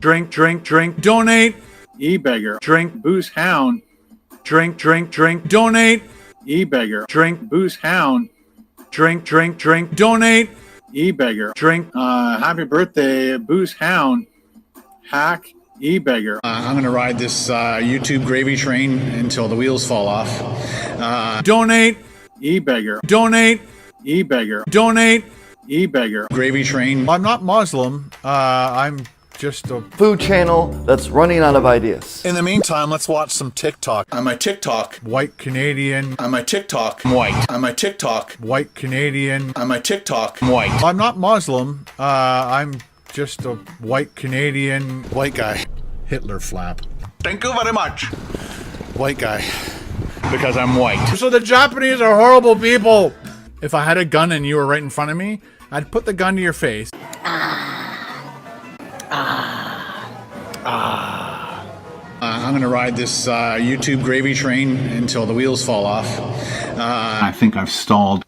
Drink, drink, drink, donate. E-beggar. Drink, Booze hound. drink, drink, drink, donate. E-beggar. Drink, Booze hound. drink, drink, drink, donate. E-beggar. Drink. Happy birthday, Booze hound. Hack. E-beggar. I'm going to ride this YouTube gravy train until the wheels fall off. Donate. E-beggar. Donate. E-beggar. Donate. E-beggar. Gravy train. I'm not Muslim. I'm just a food channel that's running out of ideas. In the meantime, let's watch some TikTok. On my TikTok. white Canadian. On my TikTok. I'm white. On my TikTok. White Canadian. On my TikTok. I'm white. I'm not Muslim. I'm just a white Canadian. White guy. Hitler flap. Thank you very much. White guy. Because I'm white. So the Japanese are horrible people. If I had a gun and you were right in front of me, I'd put the gun to your face. I'm going to ride this YouTube gravy train until the wheels fall off. I think I've stalled.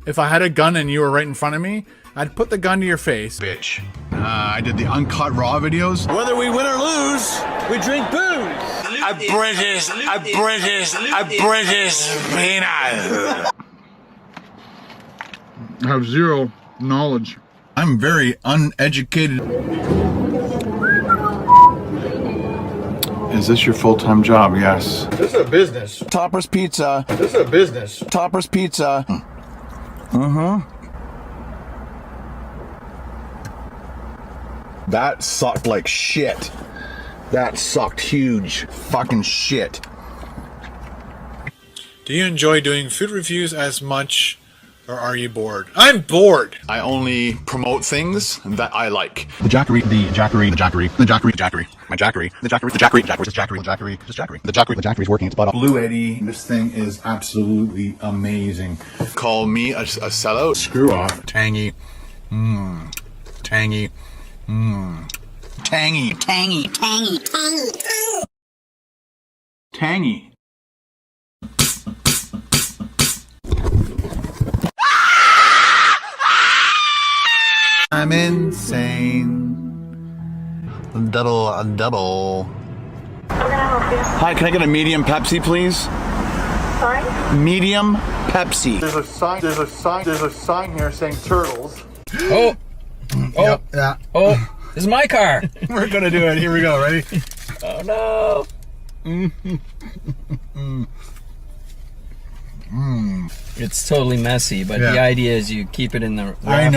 If I had a gun and you were right in front of me, I'd put the gun to your face. Bitch. I did the uncut raw videos. Whether we win or lose, we drink booze. A British peanut. I have zero knowledge. I'm very uneducated. Is this your full-time job? Yes. This is a business. Topper's Pizza. This is a business. Topper's Pizza. That sucked like shit. That sucked huge. Fucking shit. Do you enjoy doing food reviews as much, or are you bored? I'm bored. I only promote things that I like. The Jackery, the Jackery, the Jackery, the Jackery, the Jackery, my Jackery, the Jackery, the Jackery, the Jackery, the Jackery, the Jackery, the Jackery, the Jackery, the Jackery's working its butt off. Blue Eddie, this thing is absolutely amazing. Call me a sellout. Screw off. Tangy. Tangy. Tangy. Tangy, tangy, tangy, tangy. Tangy. I'm insane. Double. Hi, can I get a medium Pepsi, please? Sorry? Medium Pepsi. There's a sign here saying turtles. Oh, Yep, yeah. oh, this is my car. We're gonna do it. Here we go. Ready? Oh no. It's totally messy, but the idea is you keep it in the wrapper. I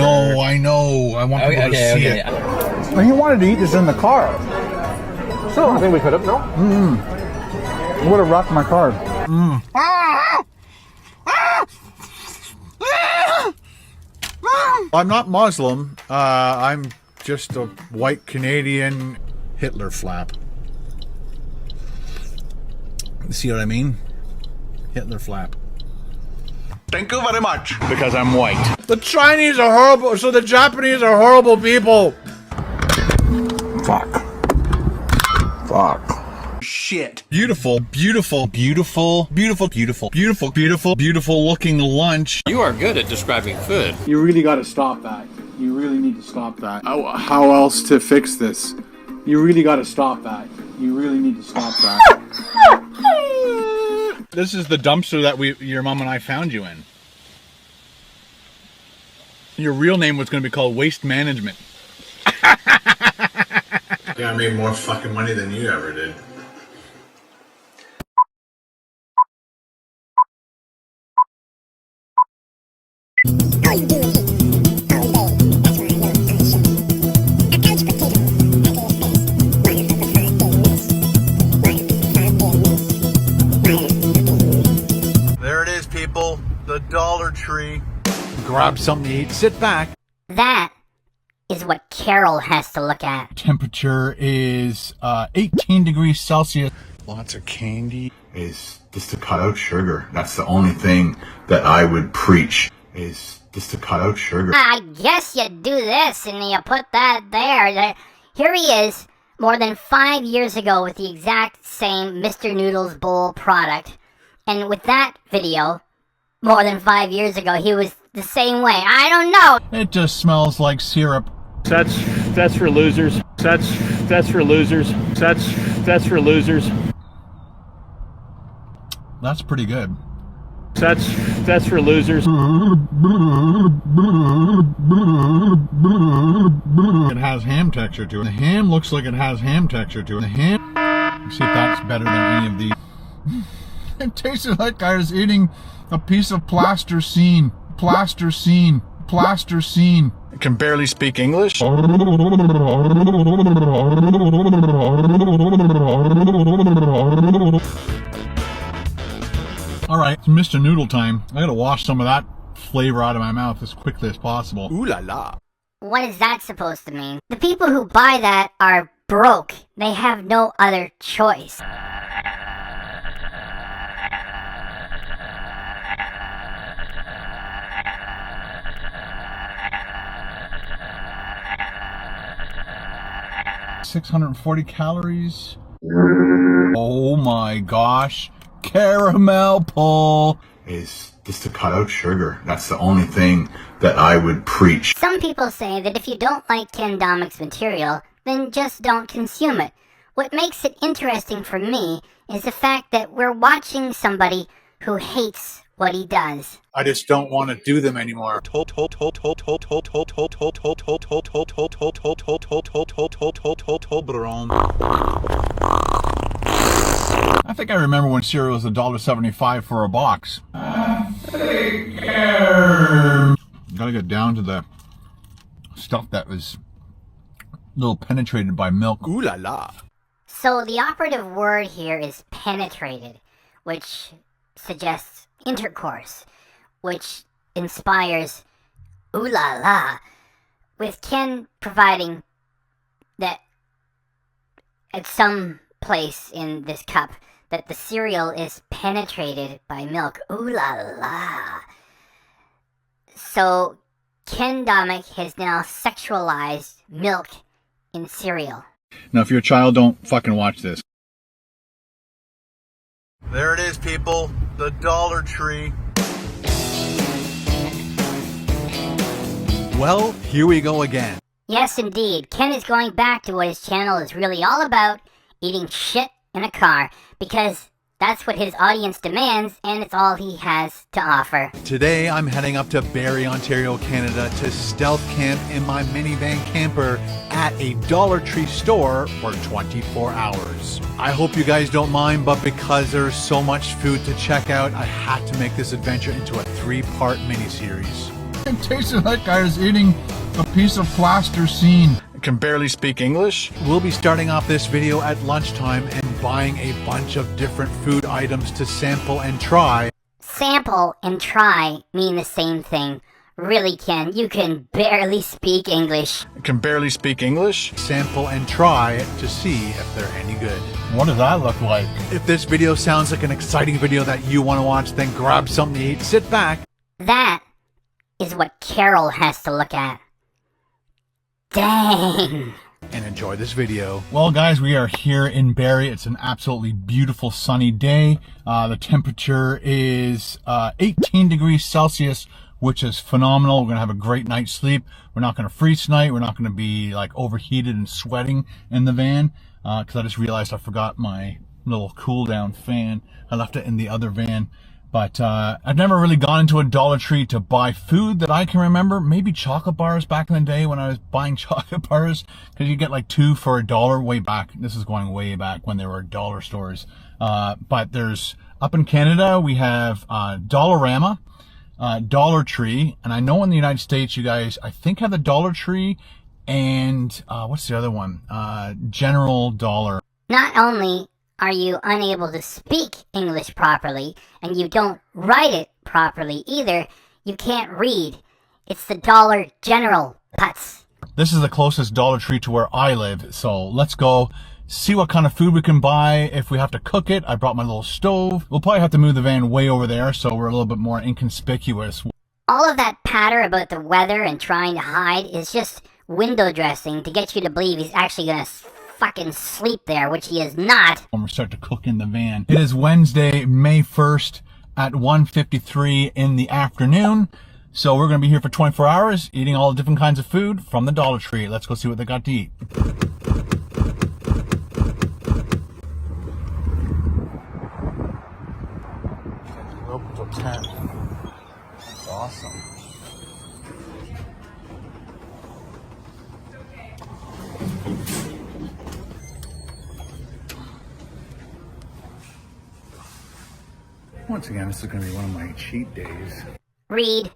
know. I want people to see it. Well, he wanted to eat this in the car. So I think we could have, no? I would have rocked my car. I'm not Muslim. I'm just a white Canadian Hitler flap. See what I mean? Hitler flap. Thank you very much. Because I'm white. The Chinese are horrible, so the Japanese are horrible people. Fuck. Shit. Beautiful looking lunch. You are good at describing food. You really got to stop that. You really need to stop that. How else to fix this? You really got to stop that. You really need to stop that. This is the dumpster that your mom and I found you in. Your real name was going to be called Waste Management. Yeah, I made more fucking money than you ever did. There it is, people. The Dollar Tree. Grab something to eat, sit back. That is what Carol has to look at. Temperature is 18 degrees Celsius. Lots of candy. Is just to cut out sugar. That's the only thing that I would preach, is just to cut out sugar. I guess you do this and you put that there. Here he is, more than 5 years ago with the exact same Mr. Noodles Bowl product. And with that video, more than 5 years ago, he was the same way. I don't know. It just smells like syrup. That's for losers. That's for losers. That's for losers. That's pretty good. That's for losers. It has ham texture to it. The ham looks like it has ham texture to it. The ham. Let's see if that's better than any of these. It tasted like I was eating a piece of plasticine. Plasticine. Plasticine. I can barely speak English. Alright, it's Mr. Noodle time. I gotta wash some of that flavor out of my mouth as quickly as possible. Ooh la la. What is that supposed to mean? The people who buy that are broke. They have no other choice. $640 calories. Oh my gosh. Caramel pull is just to cut out sugar. That's the only thing that I would preach. Some people say that if you don't like Ken Domik's material, then just don't consume it. What makes it interesting for me is the fact that we're watching somebody who hates what he does. I just don't want to do them anymore. I think I remember when cereal was $1.75 for a box. Gotta get down to the stuff that was a little penetrated by milk. Ooh la la. So the operative word here is penetrated, which suggests intercourse, which inspires ooh la la, with Ken providing that at some place in this cup that the cereal is penetrated by milk. Ooh la la. So Ken Domik has now sexualized milk in cereal. Now if you're a child, don't fucking watch this. There it is, people. The Dollar Tree. Well, here we go again. Yes, indeed. Ken is going back to what his channel is really all about, eating shit in a car, because that's what his audience demands, and it's all he has to offer. Today, I'm heading up to Barrie, Ontario, Canada to stealth camp in my minivan camper at a Dollar Tree store for 24 hours. I hope you guys don't mind, but because there's so much food to check out, I had to make this adventure into a 3-part miniseries. It tasted like I was eating a piece of plasticine. I can barely speak English. We'll be starting off this video at lunchtime and buying a bunch of different food items to sample and try. Sample and try mean the same thing. Really, Ken, you can barely speak English. I can barely speak English. Sample and try to see if they're any good. What does that look like? If this video sounds like an exciting video that you want to watch, then grab something to eat, sit back. That is what Carol has to look at. Dang. And enjoy this video. Well, guys, we are here in Barrie. It's an absolutely beautiful sunny day. The temperature is 18 degrees Celsius, which is phenomenal. We're going to have a great night's sleep. We're not going to freeze tonight. We're not going to be like overheated and sweating in the van, because I just realized I forgot my little cool down fan. I left it in the other van. But I've never really gone into a Dollar Tree to buy food that I can remember. Maybe chocolate bars back in the day when I was buying chocolate bars, because you get like 2 for $1 way back. This is going way back when there were dollar stores. But there's, up in Canada, we have Dollarama, Dollar Tree. And I know in the United States, you guys, I think, have the Dollar Tree and what's the other one? General Dollar. Not only are you unable to speak English properly, and you don't write it properly either, you can't read. It's the Dollar General, putz. This is the closest Dollar Tree to where I live, so let's go see what kind of food we can buy. If we have to cook it, I brought my little stove. We'll probably have to move the van way over there so we're a little bit more inconspicuous. All of that patter about the weather and trying to hide is just window dressing to get you to believe he's actually gonna fucking sleep there, which he is not. When we start to cook in the van. It is Wednesday, May 1st at 1:53 in the afternoon. So we're going to be here for 24 hours eating all the different kinds of food from the Dollar Tree. Let's go see what they got to eat. Open till 10. That's awesome. Once again, this is going to be one of my cheat days. Reed,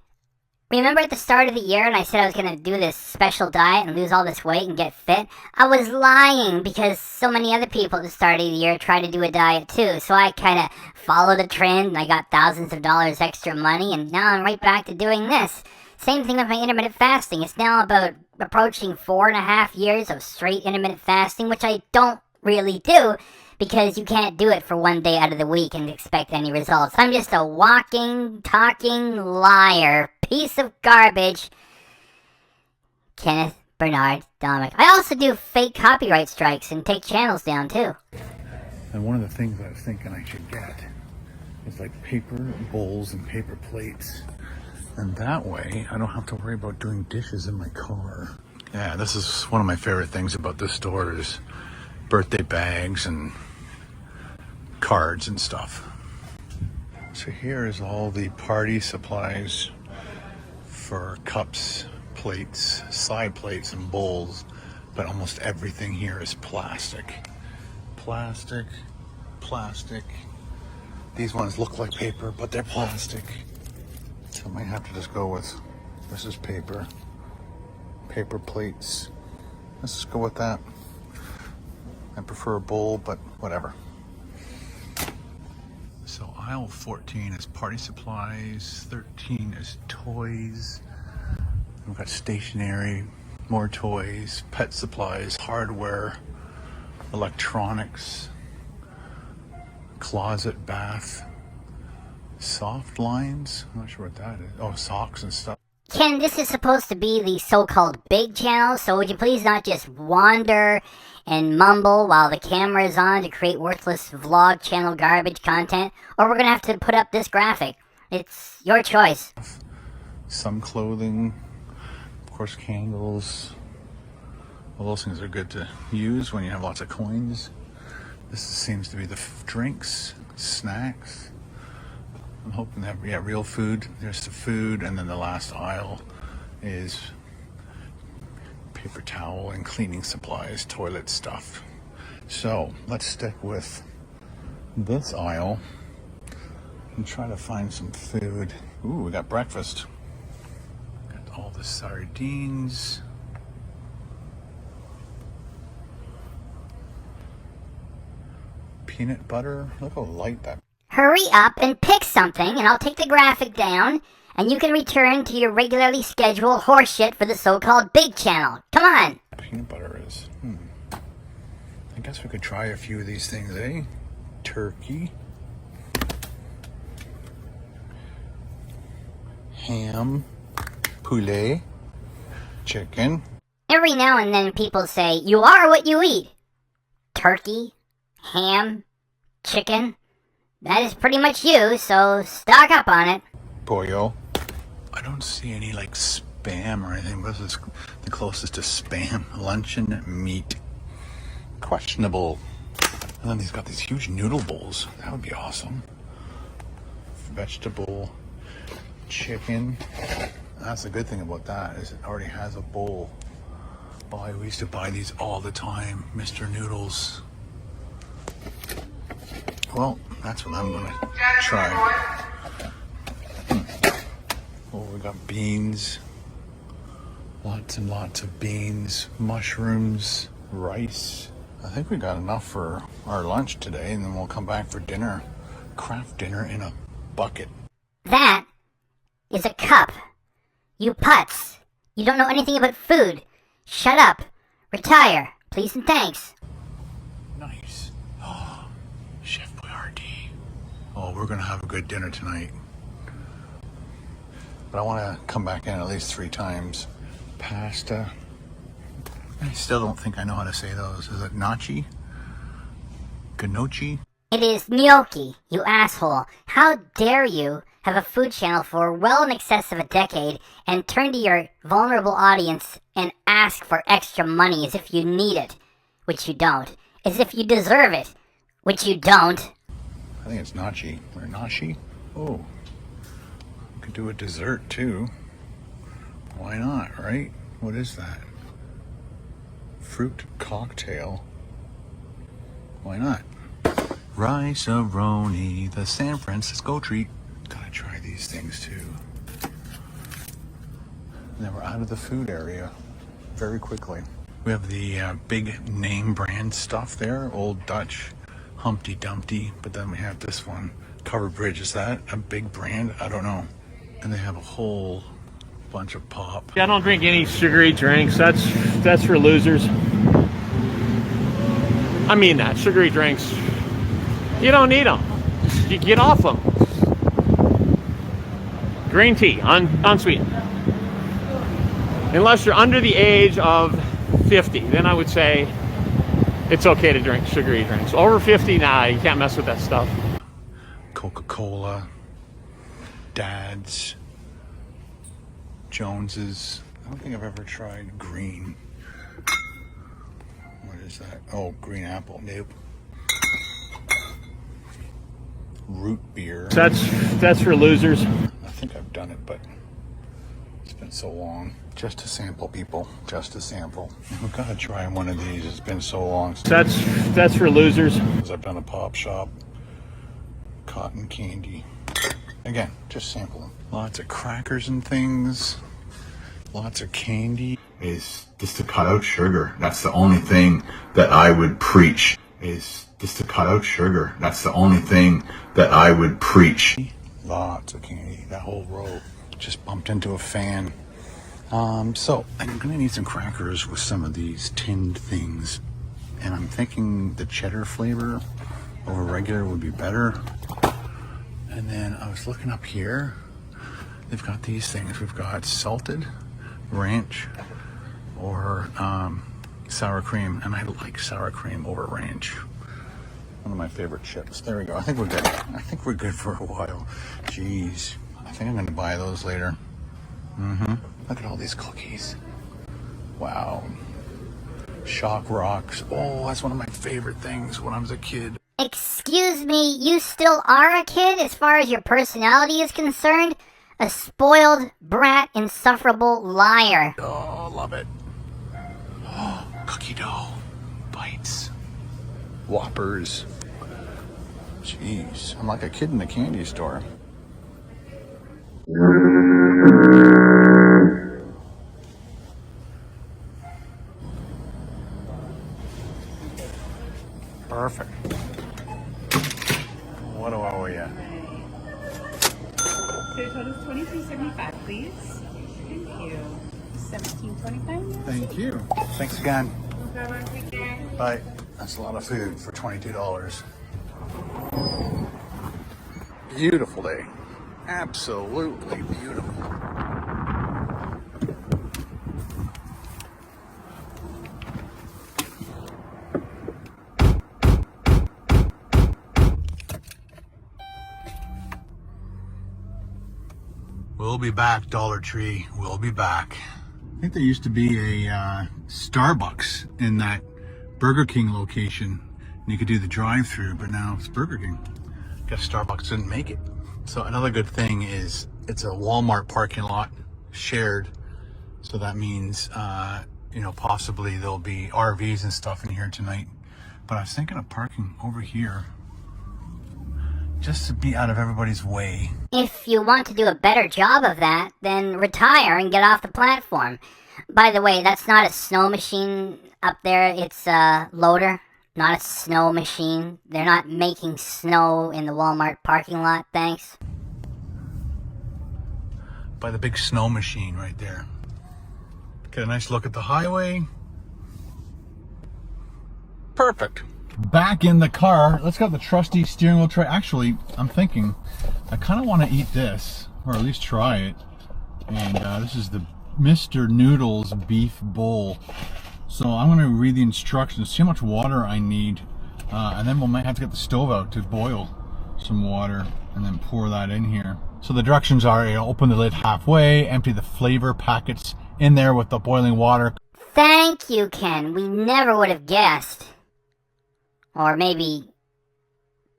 remember at the start of the year and I said I was going to do this special diet and lose all this weight and get fit? I was lying because so many other people at the start of the year tried to do a diet too. So I kind of followed a trend and I got thousands of dollars extra money, and now I'm right back to doing this. Same thing with my intermittent fasting. It's now about approaching 4.5 years of straight intermittent fasting, which I don't really do, because you can't do it for one day out of the week and expect any results. I'm just a walking, talking liar. Piece of garbage. Kenneth Bernard Domik. I also do fake copyright strikes and take channels down too. And one of the things I was thinking I should get is like paper bowls and paper plates. And that way I don't have to worry about doing dishes in my car. Yeah, this is one of my favorite things about this store is birthday bags and cards and stuff. So here is all the party supplies for cups, plates, side plates, and bowls, but almost everything here is plastic. Plastic, plastic. These ones look like paper, but they're plastic. So I might have to just go with, this is paper, paper plates. Let's just go with that. I prefer a bowl, but whatever. So aisle 14 is party supplies, 13 is toys. We've got stationery, more toys, pet supplies, hardware, electronics, closet, bath, soft lines. I'm not sure what that is. Oh, socks and stuff. Ken, this is supposed to be the so-called big channel, so would you please not just wander and mumble while the camera is on to create worthless vlog channel garbage content, or we're gonna have to put up this graphic. It's your choice. Some clothing, of course, candles. All those things are good to use when you have lots of coins. This seems to be the drinks, snacks. I'm hoping they have, yeah, real food. There's the food, and then the last aisle is paper towel and cleaning supplies, toilet stuff. So let's stick with this aisle and try to find some food. Ooh, we got breakfast. Got all the sardines. Peanut butter. Look how light that. Hurry up and pick something, and I'll take the graphic down, and you can return to your regularly scheduled horseshit for the so-called big channel. Come on! Peanut butter is. I guess we could try a few of these things, eh? Turkey. Ham. Poulet. Chicken. Every now and then people say, you are what you eat. Turkey, ham, chicken. That is pretty much you, so stock up on it. Pollo. I don't see any like spam or anything. This is the closest to spam. Luncheon meat. Questionable. And then he's got these huge noodle bowls. That would be awesome. Vegetable. Chicken. That's the good thing about that, is it already has a bowl. Boy, we used to buy these all the time. Mr. Noodles. Well, that's what I'm gonna try. Oh, we got beans. Lots and lots of beans, mushrooms, rice. I think we got enough for our lunch today, and then we'll come back for dinner. Craft dinner in a bucket. That is a cup. You putz. You don't know anything about food. Shut up. Retire. Please and thanks. Nice. Oh, Chef Boyardee. Oh, we're gonna have a good dinner tonight. But I want to come back in at least 3 times. Pasta. I still don't think I know how to say those. Is it gnocchi? Gnocchi? It is gnocchi, you asshole. How dare you have a food channel for well in excess of a decade and turn to your vulnerable audience and ask for extra money as if you need it, which you don't, as if you deserve it, which you don't. I think it's nachi or nashi. Oh, we could do a dessert too. Why not, right? What is that? Fruit cocktail. Why not? Rice-a-roni, the San Francisco treat. Gotta try these things too. Now we're out of the food area very quickly. We have the big name brand stuff there, Old Dutch, Humpty Dumpty, but then we have this one, Covered Bridge. Is that a big brand? I don't know. And they have a whole bunch of pop. I don't drink any sugary drinks. That's for losers. I mean that. Sugary drinks. You don't need them. You get off them. Green tea, unsweetened. Unless you're under the age of 50, then I would say it's okay to drink sugary drinks. Over 50, nah, you can't mess with that stuff. Coca-Cola, Dad's, Jones's. I don't think I've ever tried green. What is that? Oh, green apple. Nope. Root beer. That's for losers. I think I've done it, but it's been so long. Just to sample, people. Just to sample. We've got to try one of these. It's been so long since That's for losers. I've done a pop shop. Cotton candy. Again, just sampling. Lots of crackers and things. Lots of candy. Is just to cut out sugar. That's the only thing that I would preach. Is just to cut out sugar. That's the only thing that I would preach. Lots of candy. That whole row. Just bumped into a fan. So I'm gonna need some crackers with some of these tinned things. And I'm thinking the cheddar flavor over regular would be better. And then I was looking up here. They've got these things. We've got salted ranch or sour cream. And I like sour cream over ranch. One of my favorite chips. There we go. I think we're good. I think we're good for a while. Jeez. I think I'm gonna buy those later. Look at all these cookies. Wow. Shock rocks. Oh, that's one of my favorite things when I was a kid. Excuse me, you still are a kid as far as your personality is concerned? A spoiled, brat, insufferable liar. Oh, love it. Oh, cookie dough. Bites. Whoppers. Jeez. I'm like a kid in a candy store. Perfect. What do I owe you? So your total is $23.75, please. Thank you. $17.25. Thank you. Thanks again. No problem. Take care. Bye. That's a lot of food for $22. Beautiful day. Absolutely beautiful. We'll be back, Dollar Tree. We'll be back. I think there used to be a Starbucks in that Burger King location. And you could do the drive-through, but now it's Burger King. Guess Starbucks didn't make it. So another good thing is it's a Walmart parking lot, shared. So that means, you know, possibly there'll be RVs and stuff in here tonight. But I was thinking of parking over here, just to be out of everybody's way. If you want to do a better job of that, then retire and get off the platform. By the way, that's not a snow machine up there. It's a loader, not a snow machine. They're not making snow in the Walmart parking lot, thanks. By the big snow machine right there. Get a nice look at the highway. Perfect. Back in the car. Let's get the trusty steering wheel tray. Actually, I'm thinking I kind of want to eat this, or at least try it. And this is the Mr. Noodles beef bowl. So I'm going to read the instructions, see how much water I need, and then we might have to get the stove out to boil some water and then pour that in here. So the directions are, you know, open the lid halfway, empty the flavor packets in there with the boiling water. Thank you, Ken. We never would have guessed. Or maybe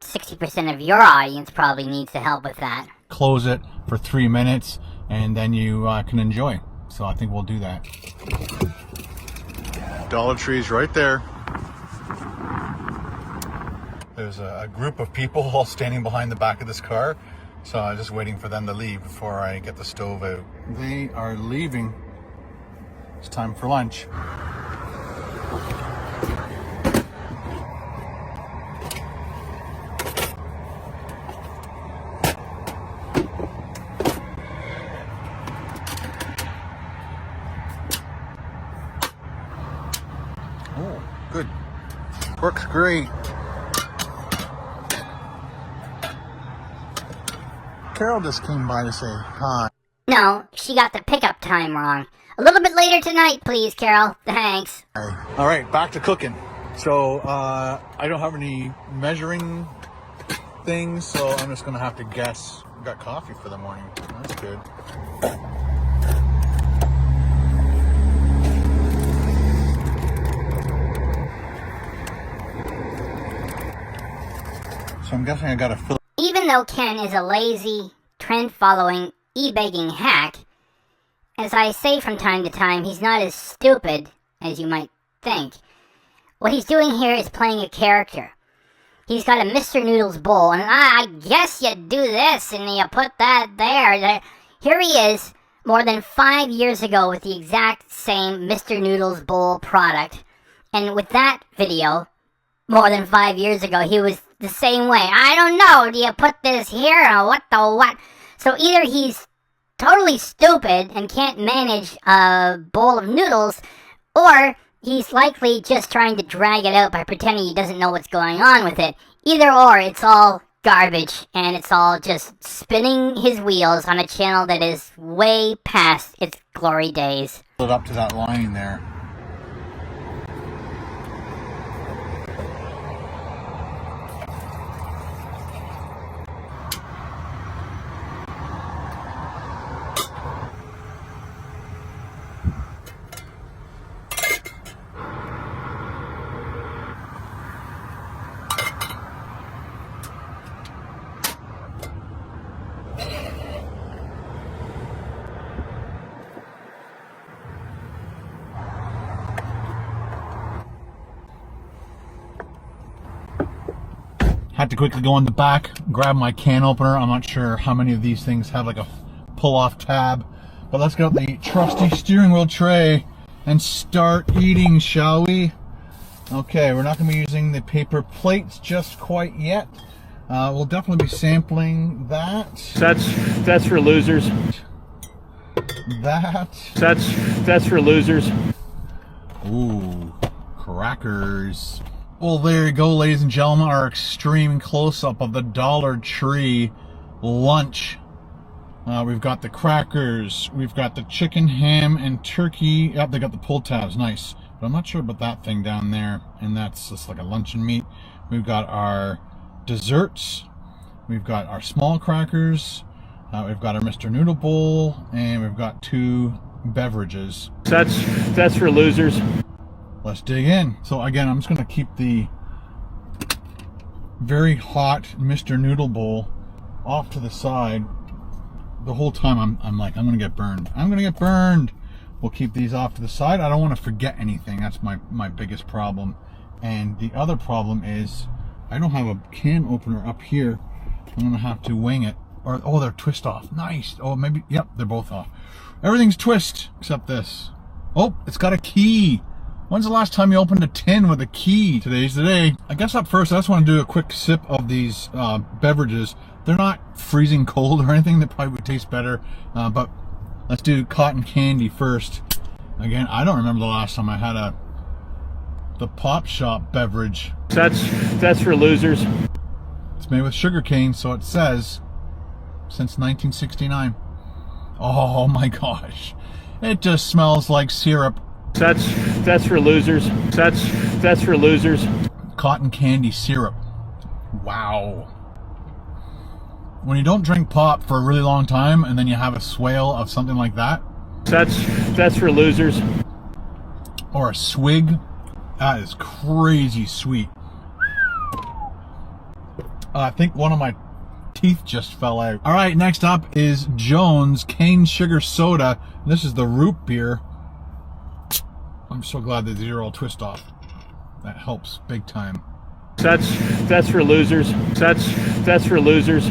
60% of your audience probably needs the help with that. Close it for 3 minutes, and then you can enjoy. So I think we'll do that. Dollar Tree's right there. There's a group of people all standing behind the back of this car. So I'm just waiting for them to leave before I get the stove out. They are leaving. It's time for lunch. Oh, good. Works great. Carol just came by to say hi. No, she got the pickup time wrong. A little bit later tonight, please, Carol. Thanks. All right, back to cooking. So I don't have any measuring things, so I'm just gonna have to guess. Got coffee for the morning. That's good. So I'm guessing I gotta fill. Even though Ken is a lazy, trend-following, e-begging hack, as I say from time to time, he's not as stupid as you might think. What he's doing here is playing a character. He's got a Mr. Noodles bowl, and I guess you do this and you put that there. Here he is, more than 5 years ago with the exact same Mr. Noodles bowl product. And with that video, more than 5 years ago, he was the same way. I don't know, do you put this here or what the what? So either he's totally stupid and can't manage a bowl of noodles, or he's likely just trying to drag it out by pretending he doesn't know what's going on with it. Either or, it's all garbage, and it's all just spinning his wheels on a channel that is way past its glory days. It up to that line there. Had to quickly go in the back, grab my can opener. I'm not sure how many of these things have like a pull-off tab, but let's get out the trusty steering wheel tray and start eating, shall we? Okay, we're not going to be using the paper plates just quite yet. We'll definitely be sampling that. That's for losers. That's for losers. Ooh, crackers. Well, there you go, ladies and gentlemen, our extreme close-up of the Dollar Tree lunch. We've got the crackers, we've got the chicken, ham, and turkey. Yep, they got the pull tabs, nice. But I'm not sure about that thing down there, and that's just like a luncheon meat. We've got our desserts, we've got our small crackers, we've got our Mr. Noodle Bowl, and we've got 2 beverages. That's for losers. Let's dig in. So again, I'm just going to keep the very hot Mr. Noodle Bowl off to the side. The whole time I'm like, I'm going to get burned. I'm going to get burned. We'll keep these off to the side. I don't want to forget anything. That's my biggest problem. And the other problem is I don't have a can opener up here. I'm going to have to wing it. Or, oh, they're twist off. Nice. Oh, maybe, yep, they're both off. Everything's twist except this. Oh, it's got a key. When's the last time you opened a tin with a key? Today's the day. I guess up first, I just want to do a quick sip of these beverages. They're not freezing cold or anything. They probably would taste better. But let's do cotton candy first. Again, I don't remember the last time I had the Pop Shop beverage. That's for losers. It's made with sugar cane, so it says, since 1969. Oh my gosh. It just smells like syrup. That's for losers. That's for losers. Cotton candy syrup. Wow. when you don't drink pop for a really long time and then you have a swale of something like that. That's for losers. Or a swig. That is crazy sweet. I think one of my teeth just fell out. All right, next up is Jones cane sugar soda. This is the root beer. I'm so glad that these are all twist off. That helps big time. That's for losers. That's for losers.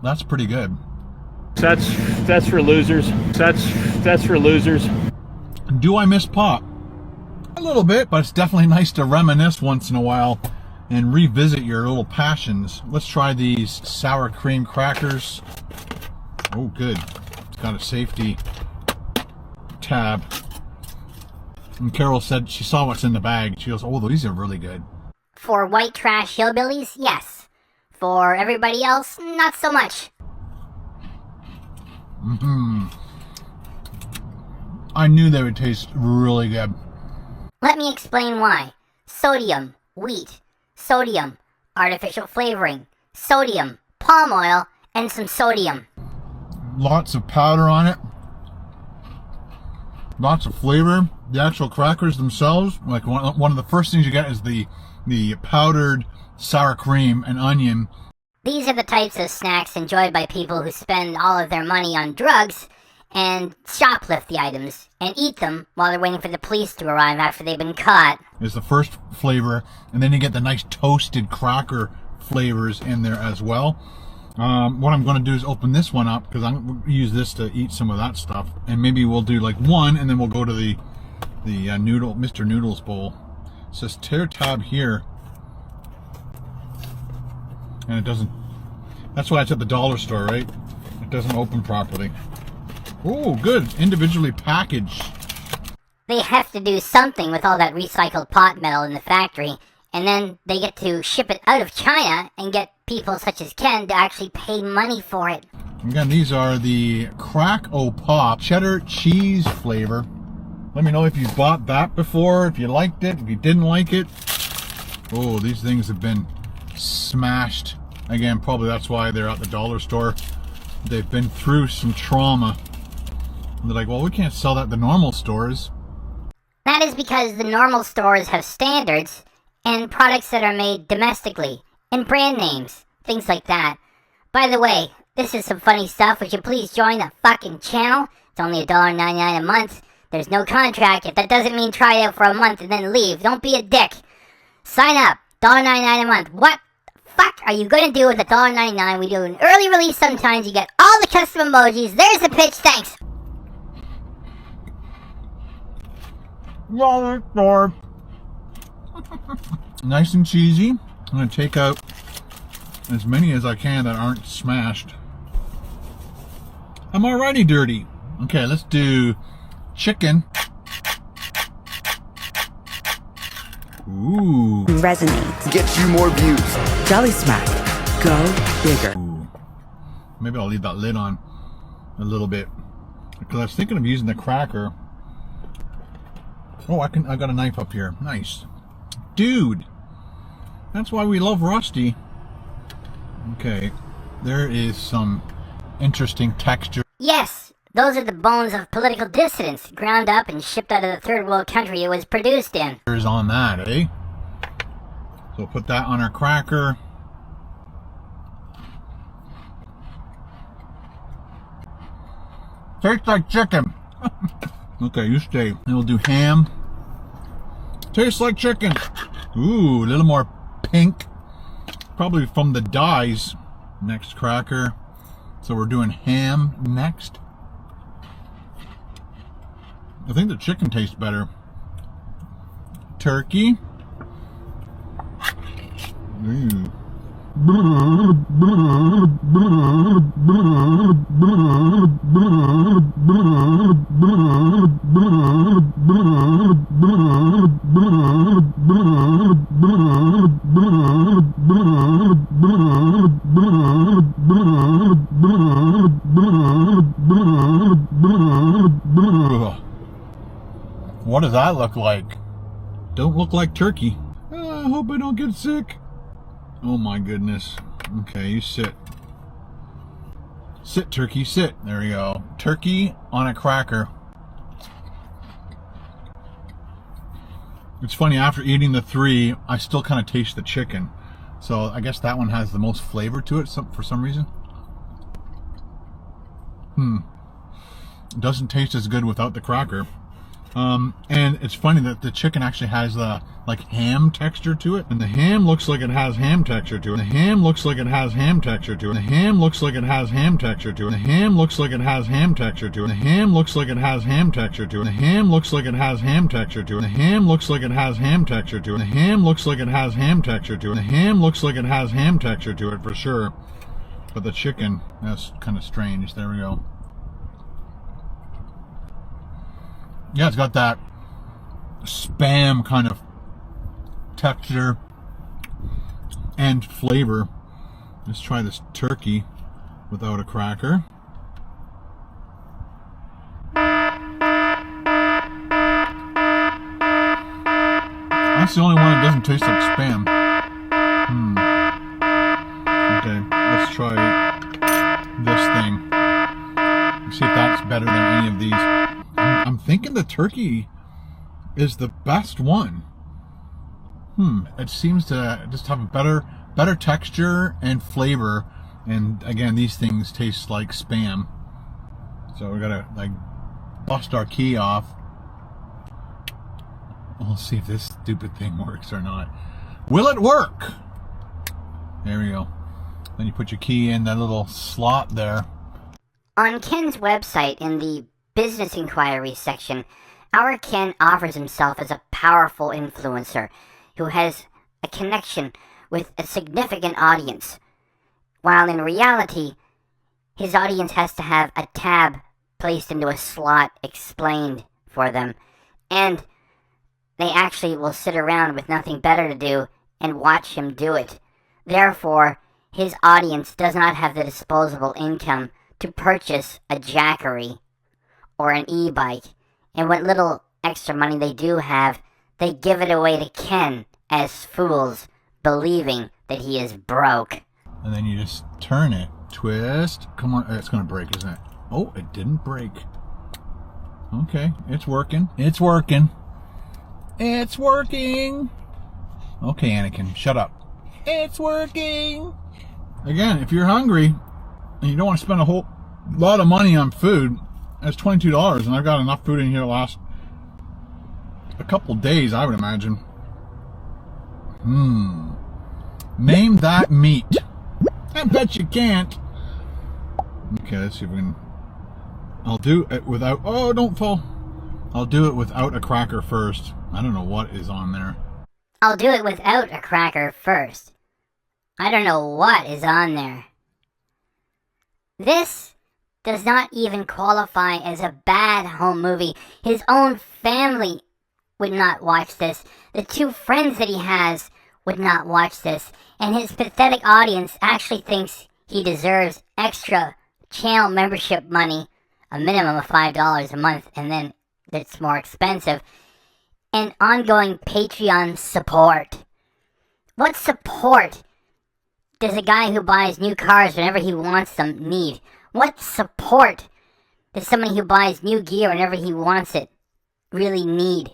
That's pretty good. That's for losers. That's for losers. Do I miss pop? A little bit, but it's definitely nice to reminisce once in a while and revisit your little passions. Let's try these sour cream crackers. Oh, good. It's got a safety tab. And Carol said she saw what's in the bag. She goes, oh, these are really good. For white trash hillbillies, yes. For everybody else, not so much. I knew they would taste really good. Let me explain why. Sodium, wheat. Sodium, artificial flavoring. Sodium, palm oil, and some sodium. Lots of powder on it. Lots of flavor. The actual crackers themselves, like one of the first things you get is the powdered sour cream and onion. These are the types of snacks enjoyed by people who spend all of their money on drugs and shoplift the items and eat them while they're waiting for the police to arrive after they've been caught. Is the first flavor, and then you get the nice toasted cracker flavors in there as well. What I'm going to do is open this one up because I'm going to use this to eat some of that stuff, and maybe we'll do like one, and then we'll go to the Mr. Noodles bowl. It says tear tab here, and it doesn't. That's why it's at the dollar store, right? It doesn't open properly. Oh, good. Individually packaged. They have to do something with all that recycled pot metal in the factory, and then they get to ship it out of China and get people such as Ken to actually pay money for it. Again, these are the Crack O Pop cheddar cheese flavor. Let me know if you bought that before, if you liked it, if you didn't like it. Oh, these things have been smashed. Again, probably that's why they're at the dollar store. They've been through some trauma. They're like, well, we can't sell that at the normal stores. That is because the normal stores have standards and products that are made domestically and brand names, things like that. By the way, this is some funny stuff. Would you please join the fucking channel? It's only $1.99 a month. There's no contract. If that doesn't mean try it out for a month and then leave, don't be a dick. Sign up. $1.99 a month. What the fuck are you going to do with $1.99? We do an early release sometimes. You get all the custom emojis. There's the pitch. Thanks. Nice and cheesy. I'm going to take out as many as I can that aren't smashed. I'm already dirty. Okay, let's do chicken. Ooh. Resonates. Get you more views. Jelly Smack. Go bigger. Ooh. Maybe I'll leave that lid on a little bit because I was thinking of using the cracker. Oh, I got a knife up here. Nice. Dude. That's why we love Rusty. Okay. There is some interesting texture. Yes, those are the bones of political dissidents, ground up and shipped out of the third world country it was produced in. On that, eh? So we'll put that on our cracker. Tastes like chicken. Okay, you stay. Then we'll do ham. Tastes like chicken. Ooh, a little more pink. Probably from the dyes. Next cracker. So we're doing ham next. I think the chicken tastes better. Turkey. Ooh. What does that look like? Don't look like turkey. I hope I don't get sick. Oh my goodness. Okay, you sit. Sit, turkey, sit. There we go. Turkey on a cracker. It's funny, after eating the 3, I still kind of taste the chicken. So I guess that one has the most flavor to it for some reason. It doesn't taste as good without the cracker. And it's funny that the chicken actually has the like ham texture to it, and the ham looks like it has ham texture to it. The ham looks like it has ham texture to it. The ham looks like it has ham texture to it. The ham looks like it has ham texture to it. The ham looks like it has ham texture to it. The ham looks like it has ham texture to it. The ham looks like it has ham texture to it. The ham looks like it has ham texture to it. The ham looks like it has ham texture to it for sure. But the chicken, that's kind of strange. There we go. Yeah, it's got that Spam kind of texture and flavor. Let's try this turkey without a cracker. That's the only one that doesn't taste like Spam. Okay, let's try this thing. Let's see if that's better than any of these. I'm thinking the turkey is the best one. It seems to just have a better texture and flavor. And again, these things taste like Spam. So we gotta like bust our key off. We'll see if this stupid thing works or not. Will it work? There we go. Then you put your key in that little slot there. On Ken's website, in the business inquiries section, our Ken offers himself as a powerful influencer who has a connection with a significant audience, while in reality, his audience has to have a tab placed into a slot explained for them, and they actually will sit around with nothing better to do and watch him do it. Therefore, his audience does not have the disposable income to purchase a Jackery or an e-bike, and what little extra money they do have, they give it away to Ken as fools, believing that he is broke. And then you just turn it, twist. Come on, it's gonna break, isn't it? Oh, it didn't break. Okay, it's working. It's working. It's working. Okay, Anakin, shut up. It's working. Again, if you're hungry and you don't want to spend a whole lot of money on food, that's $22, and I've got enough food in here to last a couple days, I would imagine. Name that meat. I bet you can't. Okay, let's see if we can. I'll do it without. Oh, don't fall. I'll do it without a cracker first. I don't know what is on there. I'll do it without a cracker first. I don't know what is on there. This does not even qualify as a bad home movie. His own family would not watch this. The 2 friends that he has would not watch this. And his pathetic audience actually thinks he deserves extra channel membership money, a minimum of $5 a month, and then it's more expensive, and ongoing Patreon support. What support does a guy who buys new cars whenever he wants them need? What support does somebody who buys new gear whenever he wants it really need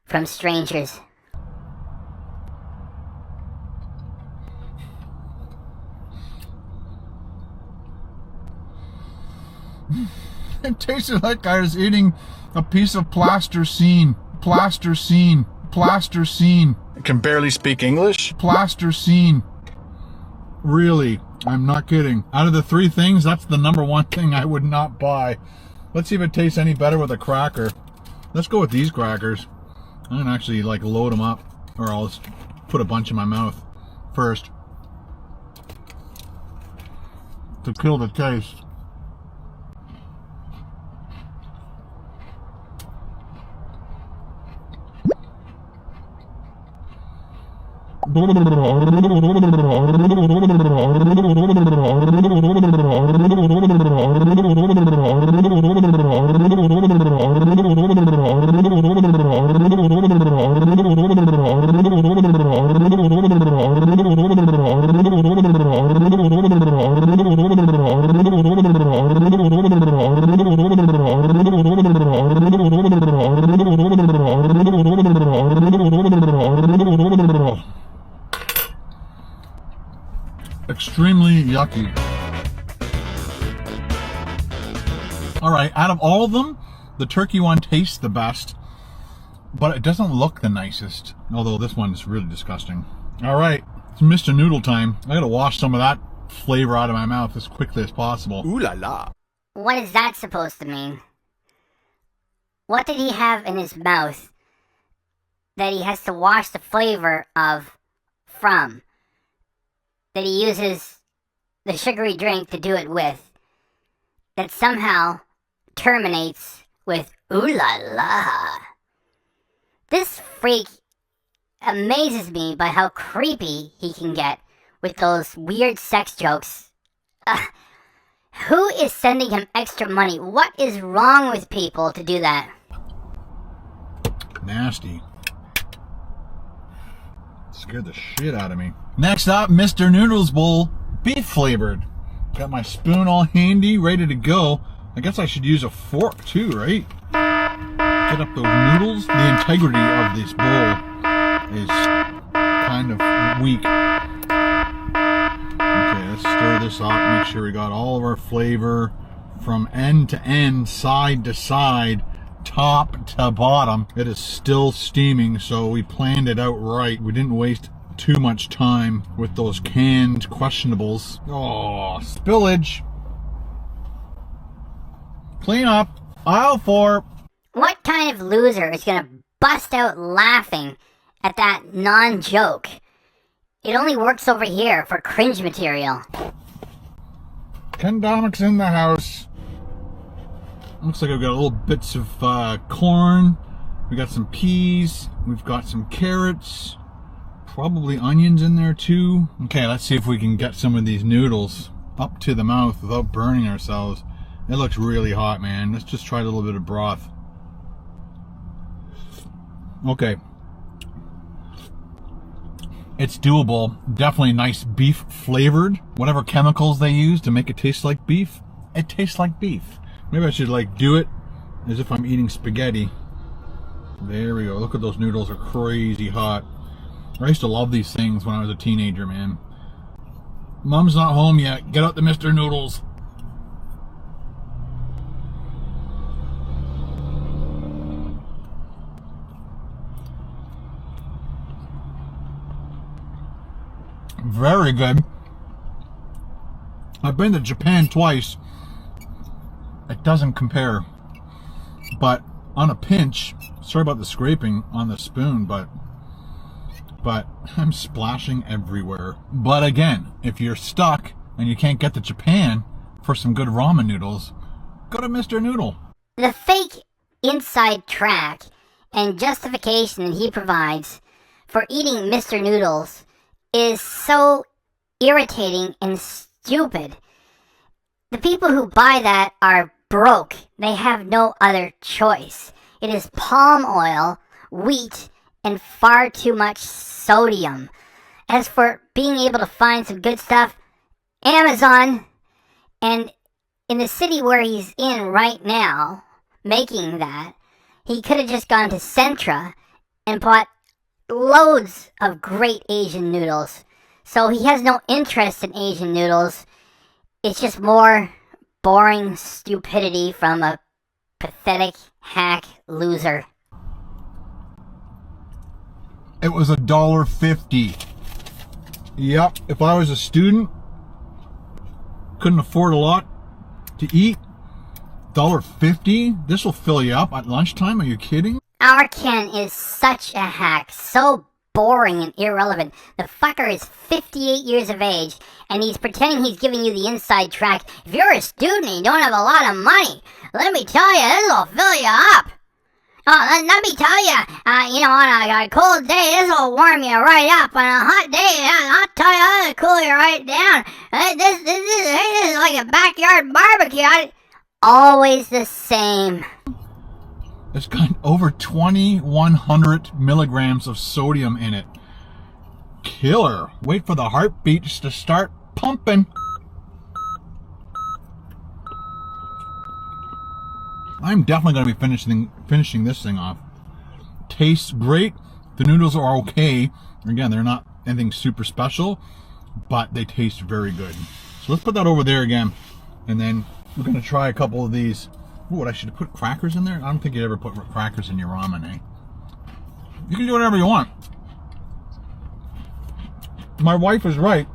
from strangers? It tasted like I was eating a piece of plasticine. Plasticine. Plasticine. I can barely speak English. Plasticine. Really, I'm not kidding. Out of the 3 things, that's the #1 thing I would not buy. Let's see if it tastes any better with a cracker. Let's go with these crackers. I'm gonna actually like load them up, or I'll just put a bunch in my mouth first to kill the taste. Extremely yucky. All right, out of all of them, the turkey one tastes the best, but it doesn't look the nicest. Although this one is really disgusting. All right, it's Mr. Noodle time. I gotta wash some of that flavor out of my mouth as quickly as possible. Ooh la la. What is that supposed to mean? What did he have in his mouth that he has to wash the flavor of from? That he uses the sugary drink to do it with, that somehow terminates with ooh la la. This freak amazes me by how creepy he can get with those weird sex jokes. Who is sending him extra money? What is wrong with people to do that? Nasty. Scared the shit out of me. Next up, Mr. Noodles Bowl, beef flavored. Got my spoon all handy, ready to go. I guess I should use a fork too, right? Get up those noodles. The integrity of this bowl is kind of weak. Okay, let's stir this up, make sure we got all of our flavor from end to end, side to side, top to bottom. It is still steaming, so we planned it out right. We didn't waste too much time with those canned questionables. Oh, spillage. Clean up. Aisle 4. What kind of loser is gonna bust out laughing at that non-joke? It only works over here for cringe material. Ken Domik's in the house. Looks like I've got little bits of corn. We got some peas. We've got some carrots. Probably onions in there too. Okay, let's see if we can get some of these noodles up to the mouth without burning ourselves. It looks really hot, man. Let's just try a little bit of broth. Okay. It's doable. Definitely nice beef flavored. Whatever chemicals they use to make it taste like beef, it tastes like beef. Maybe I should like do it as if I'm eating spaghetti. There we go. Look at those noodles, are crazy hot. I used to love these things when I was a teenager, man. Mom's not home yet. Get out the Mr. Noodles. Very good. I've been to Japan twice. It doesn't compare. But on a pinch, sorry about the scraping on the spoon, but I'm splashing everywhere. But again, if you're stuck and you can't get to Japan for some good ramen noodles, go to Mr. Noodle. The fake inside track and justification that he provides for eating Mr. Noodles is so irritating and stupid. The people who buy that are broke. They have no other choice. It is palm oil, wheat, and far too much sodium. As for being able to find some good stuff, Amazon, and in the city where he's in right now, making that, he could have just gone to Centra and bought loads of great Asian noodles. So he has no interest in Asian noodles. It's just more boring stupidity from a pathetic hack loser. It was $1.50. Yep, if I was a student, couldn't afford a lot to eat, $1.50? This will fill you up at lunchtime, are you kidding? Our Ken is such a hack, so boring and irrelevant. The fucker is 58 years of age, and he's pretending he's giving you the inside track. If you're a student and you don't have a lot of money, let me tell you, this'll fill you up. Oh, let me tell you, on a cold day, this'll warm you right up. On a hot day, I'll tell you, it'll cool you right down. This is like a backyard barbecue. Always the same. It's got over 2,100 milligrams of sodium in it. Killer. Wait for the heartbeats to start pumping. I'm definitely going to be finishing this thing off. tastes great. The noodles are okay. Again, they're not anything super special, but they taste very good. So let's put that over there again. And then we're gonna try a couple of these. Ooh, what, I should have put crackers in there? I don't think you'd ever put crackers in your ramen, eh? You can do whatever you want. My wife is right.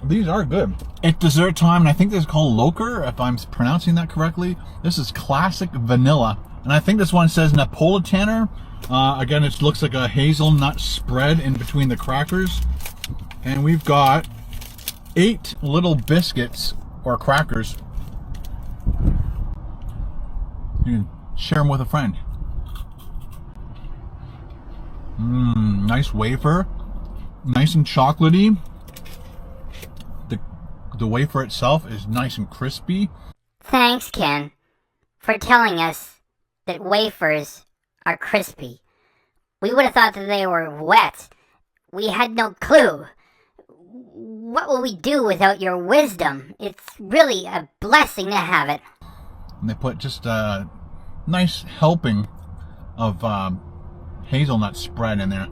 These are good. It's dessert time, and I think this is called Loker, if I'm pronouncing that correctly. This is classic vanilla. And I think this one says Napolitaner. Again, it looks like a hazelnut spread in between the crackers. And we've got 8 little biscuits, or crackers. You can share them with a friend. Nice wafer. Nice and chocolatey. The wafer itself is nice and crispy. Thanks, Ken, for telling us that wafers are crispy. We would have thought that they were wet. We had no clue. What will we do without your wisdom? It's really a blessing to have it. And they put just a nice helping of hazelnut spread in there.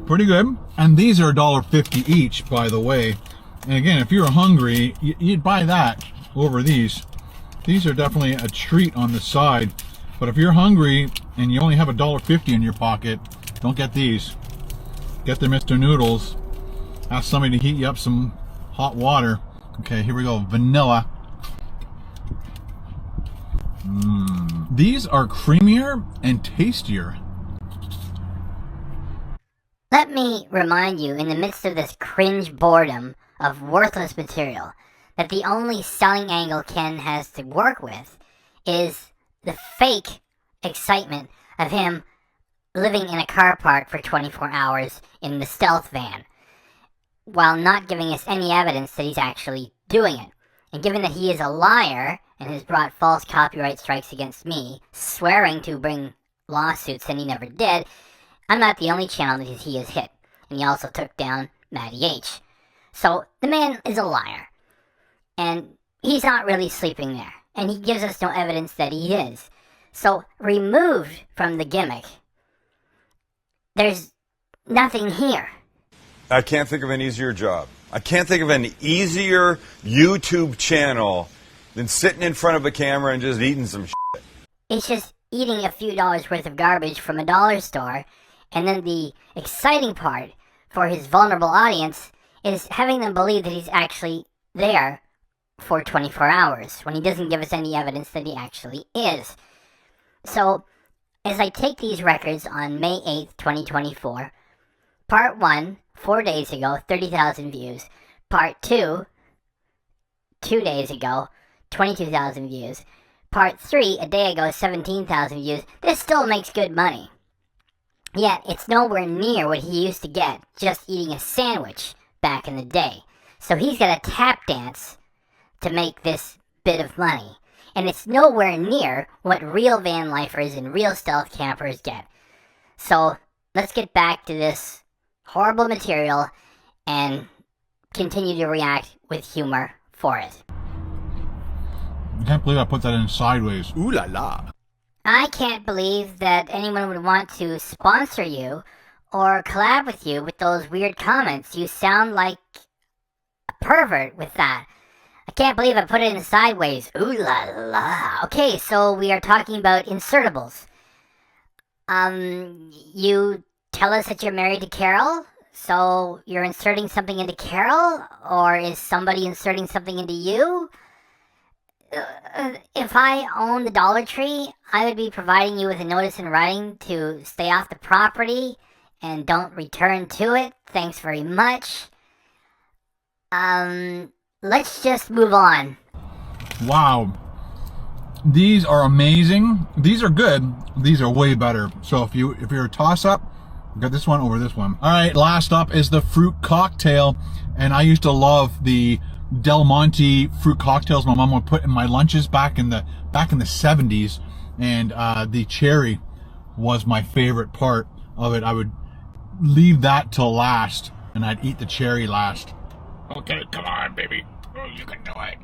Pretty good. And these are $1.50 each, by the way. And again, if you're hungry, you'd buy that over these. These are definitely a treat on the side. But if you're hungry and you only have $1.50 in your pocket, don't get these. Get the Mr. Noodles. Ask somebody to heat you up some hot water. Okay, here we go. Vanilla. These are creamier and tastier. Let me remind you, in the midst of this cringe boredom of worthless material, that the only selling angle Ken has to work with is the fake excitement of him living in a car park for 24 hours in the stealth van, while not giving us any evidence that he's actually doing it. And given that he is a liar and has brought false copyright strikes against me, swearing to bring lawsuits and he never did, I'm not the only channel that he has hit. And he also took down Matty H. So the man is a liar. And he's not really sleeping there. And he gives us no evidence that he is. So removed from the gimmick, there's nothing here. I can't think of an easier job. I can't think of an easier YouTube channel than sitting in front of a camera and just eating some shit. It's just eating a few dollars worth of garbage from a dollar store, and then the exciting part for his vulnerable audience is having them believe that he's actually there for 24 hours, when he doesn't give us any evidence that he actually is. So, as I take these records on May 8th, 2024, Part 1, 4 days ago, 30,000 views. Part 2, 2 days ago, 22,000 views. Part 3, a day ago, 17,000 views. This still makes good money. Yet, it's nowhere near what he used to get just eating a sandwich back in the day. So he's got to tap dance to make this bit of money. And it's nowhere near what real van lifers and real stealth campers get. So, let's get back to this horrible material and continue to react with humor for it. I can't believe I put that in sideways. Ooh la la. I can't believe that anyone would want to sponsor you or collab with you with those weird comments. You sound like a pervert with that. I can't believe I put it in sideways. Ooh la la. Okay, so we are talking about insertables. You tell us that you're married to Carol? So you're inserting something into Carol? Or is somebody inserting something into you? If I owned the Dollar Tree, I would be providing you with a notice in writing to stay off the property and don't return to it. Thanks very much. Let's just move on. Wow. These are amazing. These are good. These are way better. So if you're a toss-up, got this one over this one. All right, last up is the fruit cocktail. And I used to love the Del Monte fruit cocktails my mom would put in my lunches back in the 70s. And the cherry was my favorite part of it. I would leave that till last, and I'd eat the cherry last. Okay, come on, baby. Oh, you can do it.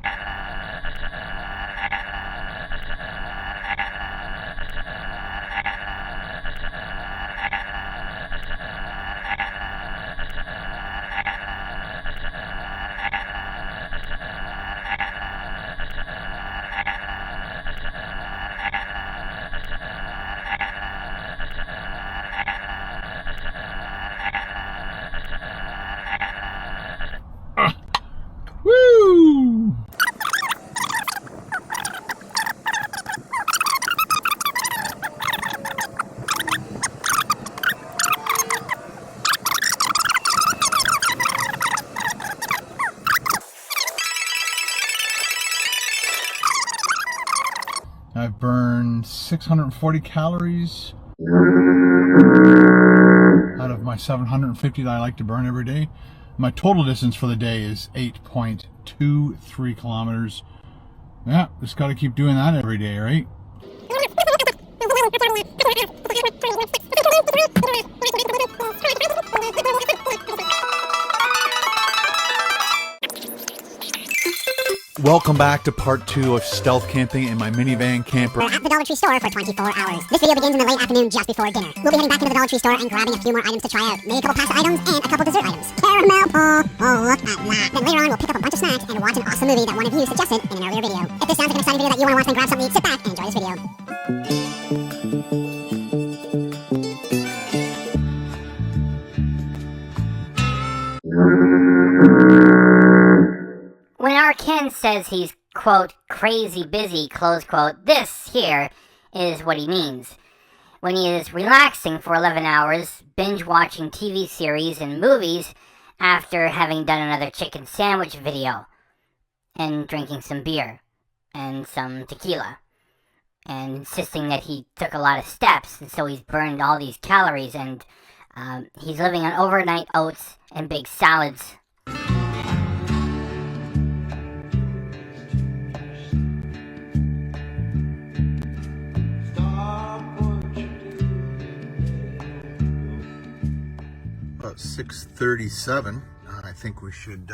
640 calories out of my 750 that I like to burn every day. My total distance for the day is 8.23 kilometers. Yeah, just got to keep doing that every day, right? Welcome back to part 2 of stealth camping in my minivan camper. We're at the Dollar Tree store for 24 hours. This video begins in the late afternoon just before dinner. We'll be heading back into the Dollar Tree store and grabbing a few more items to try out. Maybe a couple pasta items and a couple dessert items. Caramel pull. Oh, look at that. Then later on, we'll pick up a bunch of snacks and watch an awesome movie that one of you suggested in an earlier video. If this sounds like an exciting video that you want to watch, then grab something, sit back, and enjoy this video. When our Ken says he's, quote, crazy busy, close quote, this here is what he means. When he is relaxing for 11 hours, binge watching TV series and movies after having done another chicken sandwich video, and drinking some beer, and some tequila, and insisting that he took a lot of steps, and so he's burned all these calories, and he's living on overnight oats and big salads. About 6:37. I think we should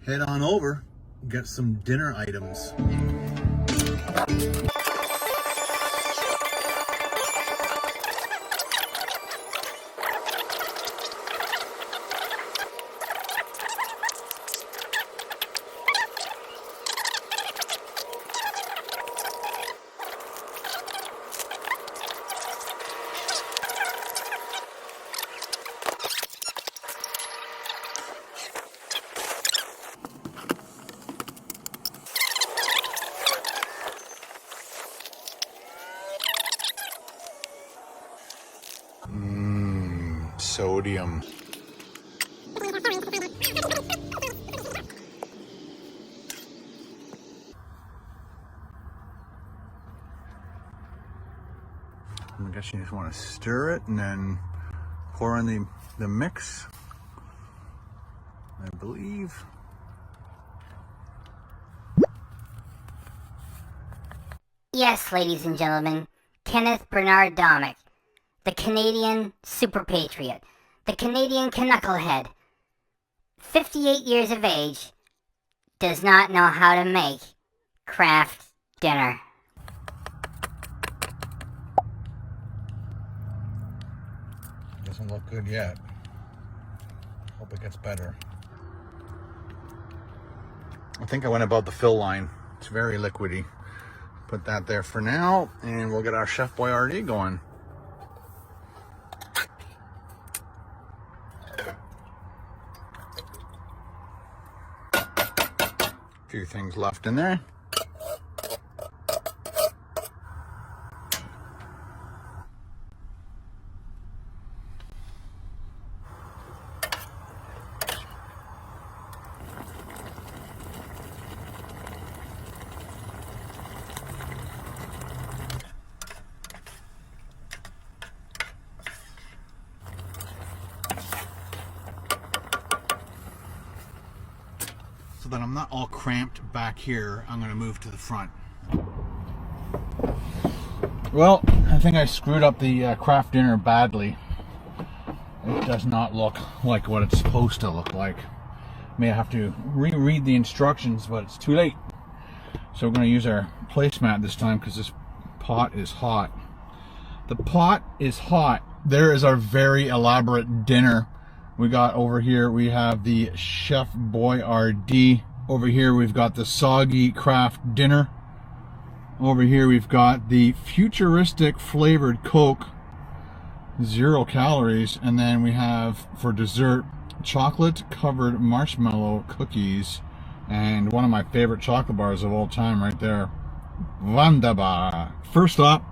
head on over, get some dinner items. Sodium. I guess you just want to stir it and then pour in the mix, I believe. Yes, ladies and gentlemen, Kenneth Bernard Domik, the Canadian super patriot, the Canadian knucklehead, 58 years of age, does not know how to make craft dinner. Doesn't look good yet. Hope it gets better. I think I went above the fill line. It's very liquidy. Put that there for now, and we'll get our Chef Boyardee going. Few things left in there. So that I'm not all cramped back here, I'm going to move to the front. Well, I think I screwed up the craft dinner badly. It does not look like what it's supposed to look like. May have to reread the instructions, but it's too late. So we're going to use our placemat this time because this pot is hot. The pot is hot. There is our very elaborate dinner. We got over here, we have the Chef Boyardee. Over here we've got the soggy craft dinner. Over here we've got the futuristic flavored Coke, 0 calories. And then we have for dessert chocolate covered marshmallow cookies and one of my favorite chocolate bars of all time right there, Wunderbar. First up,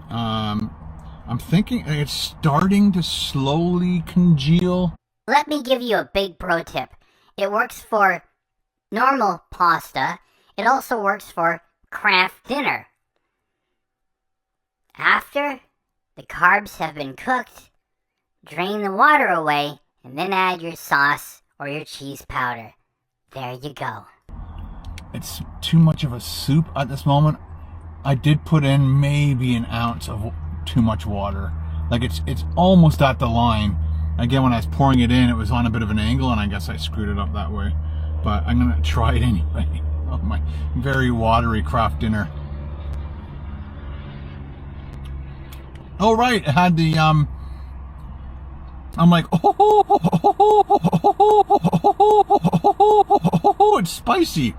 I'm thinking it's starting to slowly congeal. Let me give you a big pro tip. It works for normal pasta. It also works for craft dinner. After the carbs have been cooked, drain the water away and then add your sauce or your cheese powder. There you go. It's too much of a soup at this moment. I did put in maybe an ounce of too much water. Like it's almost at the line. Again, when I was pouring it in, it was on a bit of an angle, and I guess I screwed it up that way. But I'm gonna try it anyway. Oh, my very watery craft dinner. Oh right, it had the I'm like, oh, it's spicy.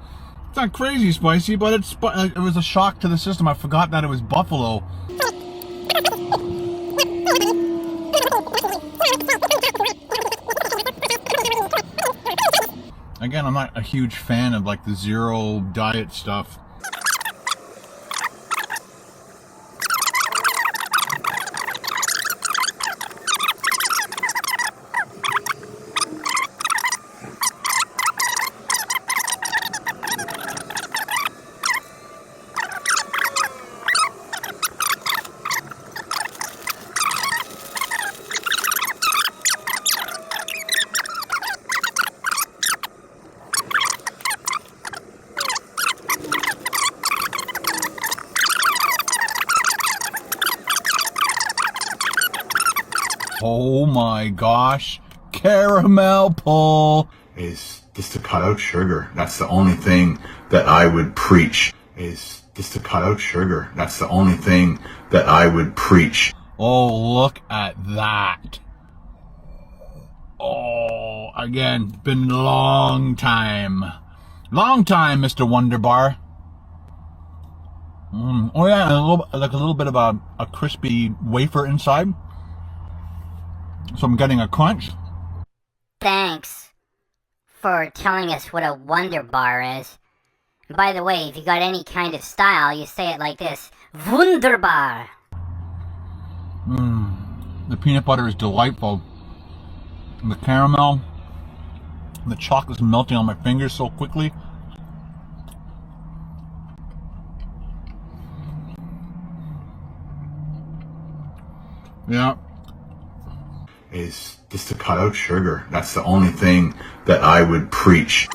It's not crazy spicy, but it was a shock to the system. I forgot that it was buffalo. Again, I'm not a huge fan of like the zero diet stuff. Oh my gosh, caramel pull Is just to cut out sugar. That's the only thing that I would preach. Is just to cut out sugar. That's the only thing that I would preach. Oh, look at that. Oh, again, been a long time. Long time, Mr. Wonder Bar. Oh yeah, and a little bit of a crispy wafer inside. So I'm getting a crunch. Thanks for telling us what a Wonder Bar is. And by the way, if you got any kind of style, you say it like this: Wunderbar. The peanut butter is delightful. And the caramel, the chocolate's melting on my fingers so quickly. Yeah. Is just to cut out sugar. That's the only thing that I would preach.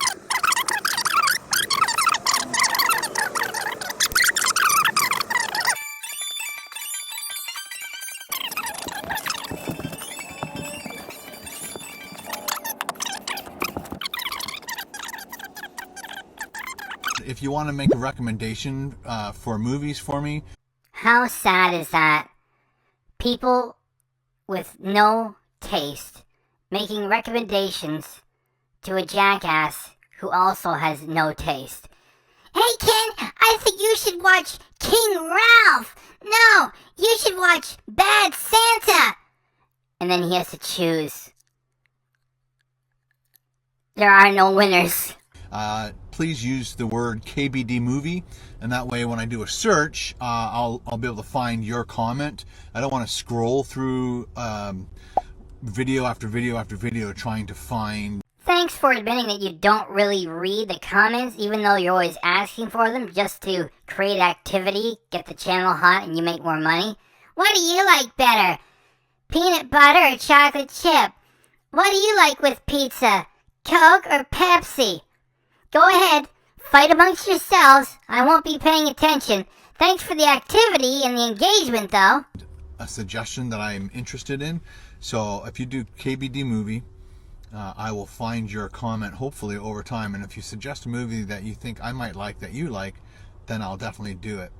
If you want to make a recommendation for movies for me. How sad is that? People with no taste making recommendations to a jackass who also has no taste. Hey Ken, I think you should watch King Ralph. No, you should watch Bad Santa. And then he has to choose. There are no winners. Please use the word KBD movie, and that way when I do a search, I'll be able to find your comment. I don't want to scroll through video after video after video trying to find. Thanks for admitting that you don't really read the comments, even though you're always asking for them just to create activity, get the channel hot, and you make more money. What do you like better? Peanut butter or chocolate chip? What do you like with pizza? Coke or Pepsi? Go ahead, fight amongst yourselves. I won't be paying attention. Thanks for the activity and the engagement, though. A suggestion that I'm interested in. So if you do KBD movie, I will find your comment hopefully over time. And if you suggest a movie that you think I might like, that you like, then I'll definitely do it.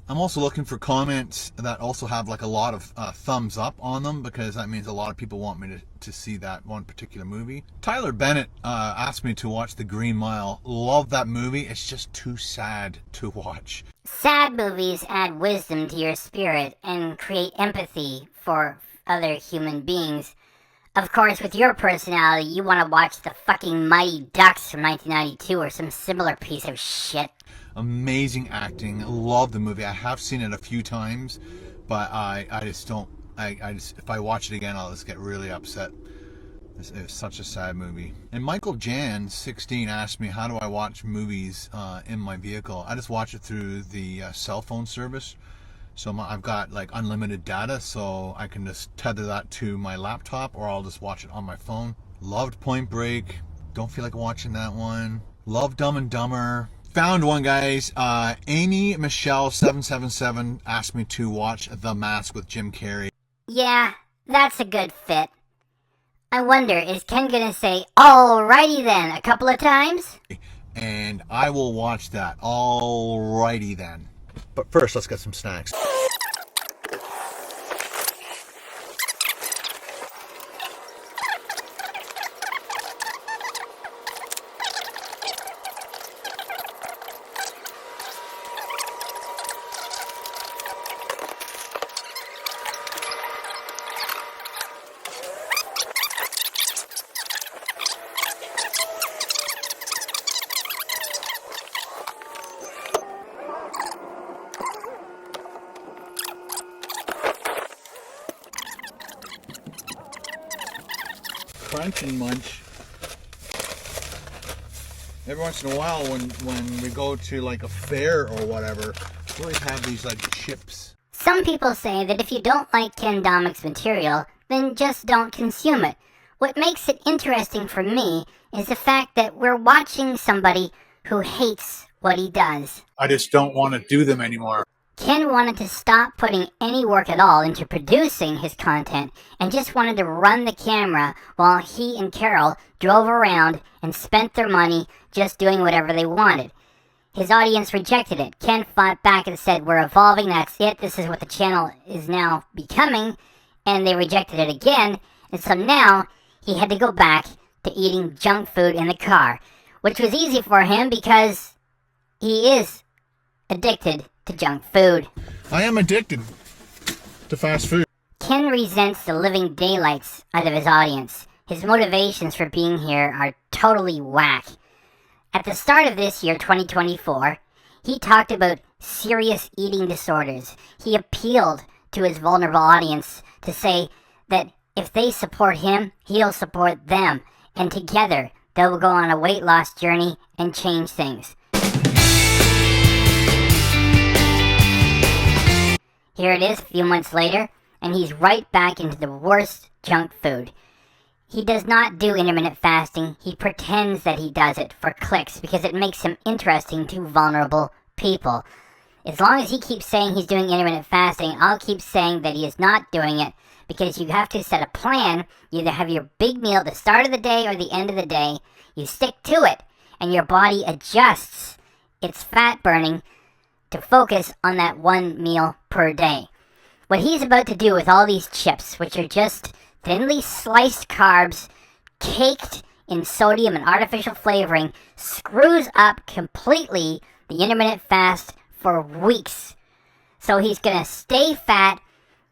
I'm also looking for comments that also have like a lot of thumbs up on them, because that means a lot of people want me to see that one particular movie. Tyler Bennett asked me to watch The Green Mile. Love that movie. It's just too sad to watch. Sad movies add wisdom to your spirit and create empathy for other human beings. Of course, with your personality, you want to watch the fucking Mighty Ducks from 1992 or some similar piece of shit. Amazing acting. Love the movie. I have seen it a few times, but I just don't. I just, if I watch it again, I'll just get really upset. It's such a sad movie. And Michael Jan, 16, asked me, how do I watch movies in my vehicle? I just watch it through the cell phone service. So I've got like unlimited data, so I can just tether that to my laptop, or I'll just watch it on my phone. Loved Point Break. Don't feel like watching that one. Love Dumb and Dumber. Found one, guys. Amy Michelle 777 asked me to watch The Mask with Jim Carrey. Yeah, that's a good fit. I wonder, is Ken gonna say, alrighty then, a couple of times? And I will watch that. Alrighty then. But first, let's get some snacks. Crunch and munch. Every once in a while when we go to like a fair or whatever, we always have these like chips. Some people say that if you don't like Ken Domik's material, then just don't consume it. What makes it interesting for me is the fact that we're watching somebody who hates what he does. I just don't want to do them anymore. Ken wanted to stop putting any work at all into producing his content and just wanted to run the camera while he and Carol drove around and spent their money just doing whatever they wanted. His audience rejected it. Ken fought back and said, we're evolving, that's it, this is what the channel is now becoming, and they rejected it again, and so now he had to go back to eating junk food in the car, which was easy for him because he is addicted to junk food. I am addicted to fast food. Ken resents the living daylights out of his audience. His motivations for being here are totally whack. At the start of this year, 2024, he talked about serious eating disorders. He appealed to his vulnerable audience to say that if they support him, he'll support them, and together they will go on a weight loss journey and change things. Here it is a few months later, and he's right back into the worst junk food. He does not do intermittent fasting. He pretends that he does it for clicks because it makes him interesting to vulnerable people. As long as he keeps saying he's doing intermittent fasting, I'll keep saying that he is not doing it because you have to set a plan. You either have your big meal at the start of the day or the end of the day. You stick to it, and your body adjusts its fat burning to focus on that one meal per day. What he's about to do with all these chips, which are just thinly sliced carbs caked in sodium and artificial flavoring, screws up completely the intermittent fast for weeks. So he's gonna stay fat,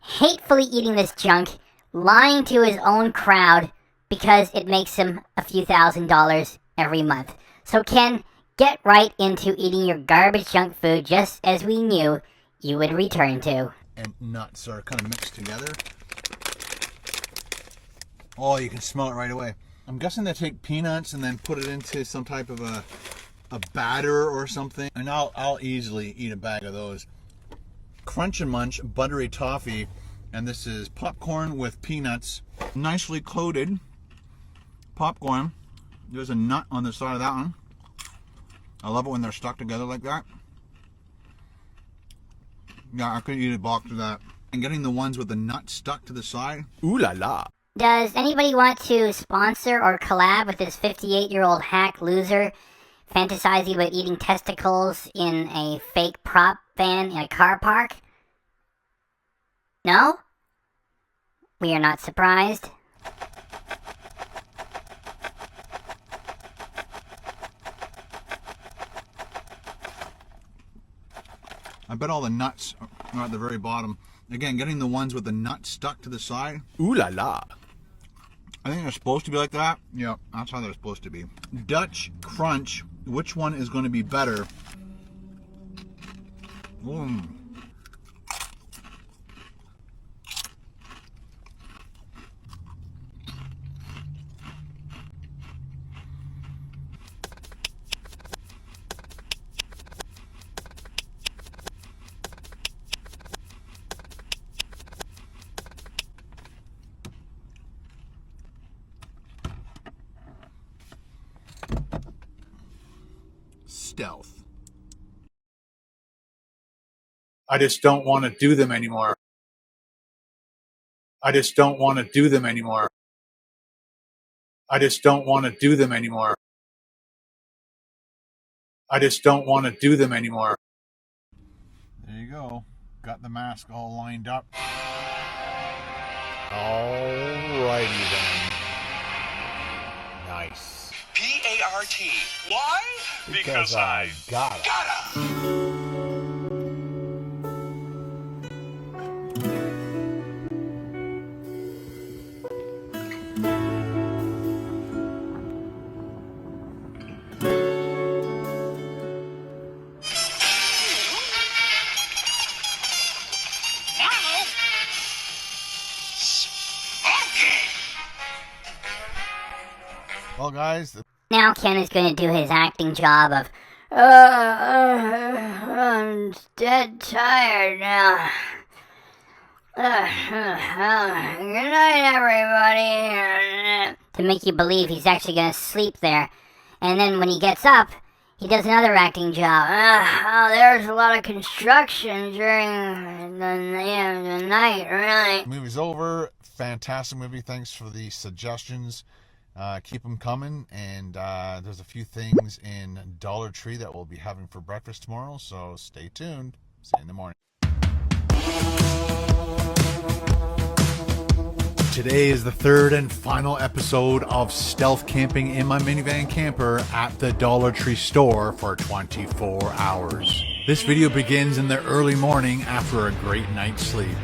hatefully eating this junk, lying to his own crowd because it makes him a few $1,000s every month. So Ken, get right into eating your garbage junk food just as we knew you would return to. And nuts are kind of mixed together. Oh, you can smell it right away. I'm guessing they take peanuts and then put it into some type of a batter or something. And I'll easily eat a bag of those. Crunch and Munch buttery toffee. And this is popcorn with peanuts. Nicely coated popcorn. There's a nut on the side of that one. I love it when they're stuck together like that. Yeah, I could eat a box of that. And getting the ones with the nut stuck to the side. Ooh la la. Does anybody want to sponsor or collab with this 58-year-old hack loser fantasizing about eating testicles in a fake prop van in a car park? No? We are not surprised. I bet all the nuts are at the very bottom. Again, getting the ones with the nut stuck to the side. Ooh la la. I think they're supposed to be like that. Yeah, that's how they're supposed to be. Dutch Crunch. Which one is going to be better? stealth. I just don't want to do them anymore. I just don't want to do them anymore. I just don't want to do them anymore. I just don't want to do them anymore. There you go. Got the mask all lined up. Alrighty then. Nice. P-A-R-T. Why? Because I gotta. Well, guys. Now Ken is going to do his acting job of, I'm dead tired now. Good night, everybody. To make you believe he's actually going to sleep there. And then when he gets up, he does another acting job. There's a lot of construction during the night, really. Movie's over. Fantastic movie. Thanks for the suggestions. Keep them coming. And there's a few things in Dollar Tree that we'll be having for breakfast tomorrow. So stay tuned. See you in the morning. Today is the third and final episode of stealth camping in my minivan camper at the Dollar Tree store for 24 hours. This video begins in the early morning after a great night's sleep.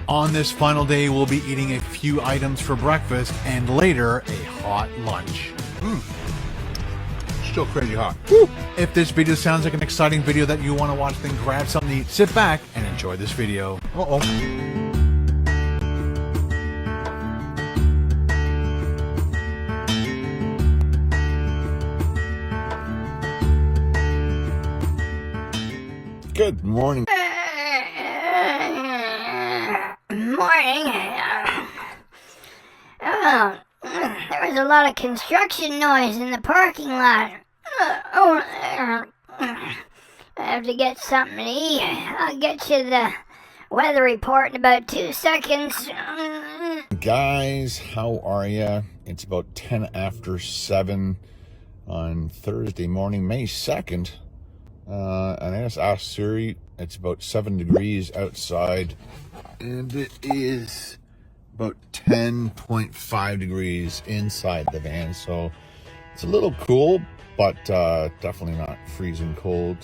On this final day, we'll be eating a few items for breakfast and later a hot lunch. Still crazy hot. Woo. If this video sounds like an exciting video that you want to watch, then grab something to eat, sit back and enjoy this video. Good morning. Morning. There was a lot of construction noise in the parking lot. I have to get something to eat. I'll get you the weather report in about 2 seconds. Guys, how are ya? It's about 10 after 7 on Thursday morning, May 2nd. And I just asked Siri, it's about 7 degrees outside, and it is about 10.5 degrees inside the van, so it's a little cool, but definitely not freezing cold,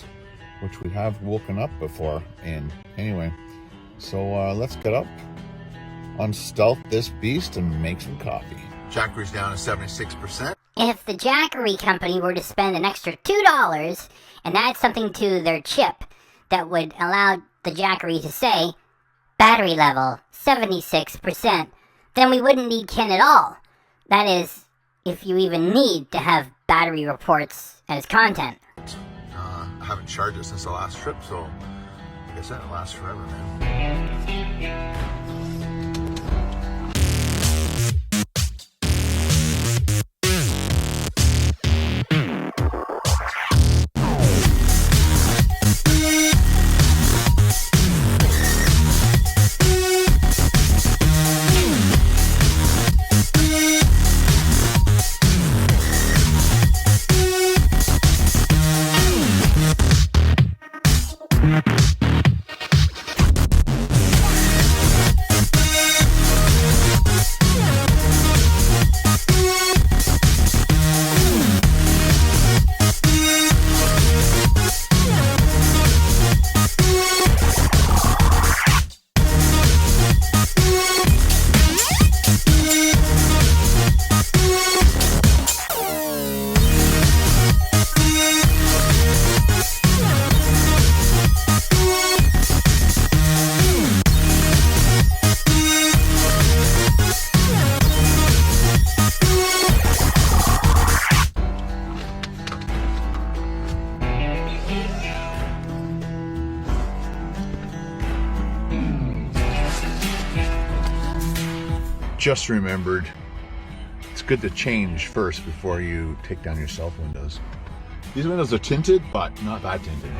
which we have woken up before in. Anyway, so let's get up on stealth this beast and make some coffee. Jackery's down to 76%. If the Jackery company were to spend an extra $2 and add something to their chip that would allow the Jackery to say, battery level 76%, then we wouldn't need Ken at all. That is, if you even need to have battery reports as content. I haven't charged it since the last trip, so I guess that lasts forever, man. Just remembered, it's good to change first before you take down your self windows. These windows are tinted, but not that tinted.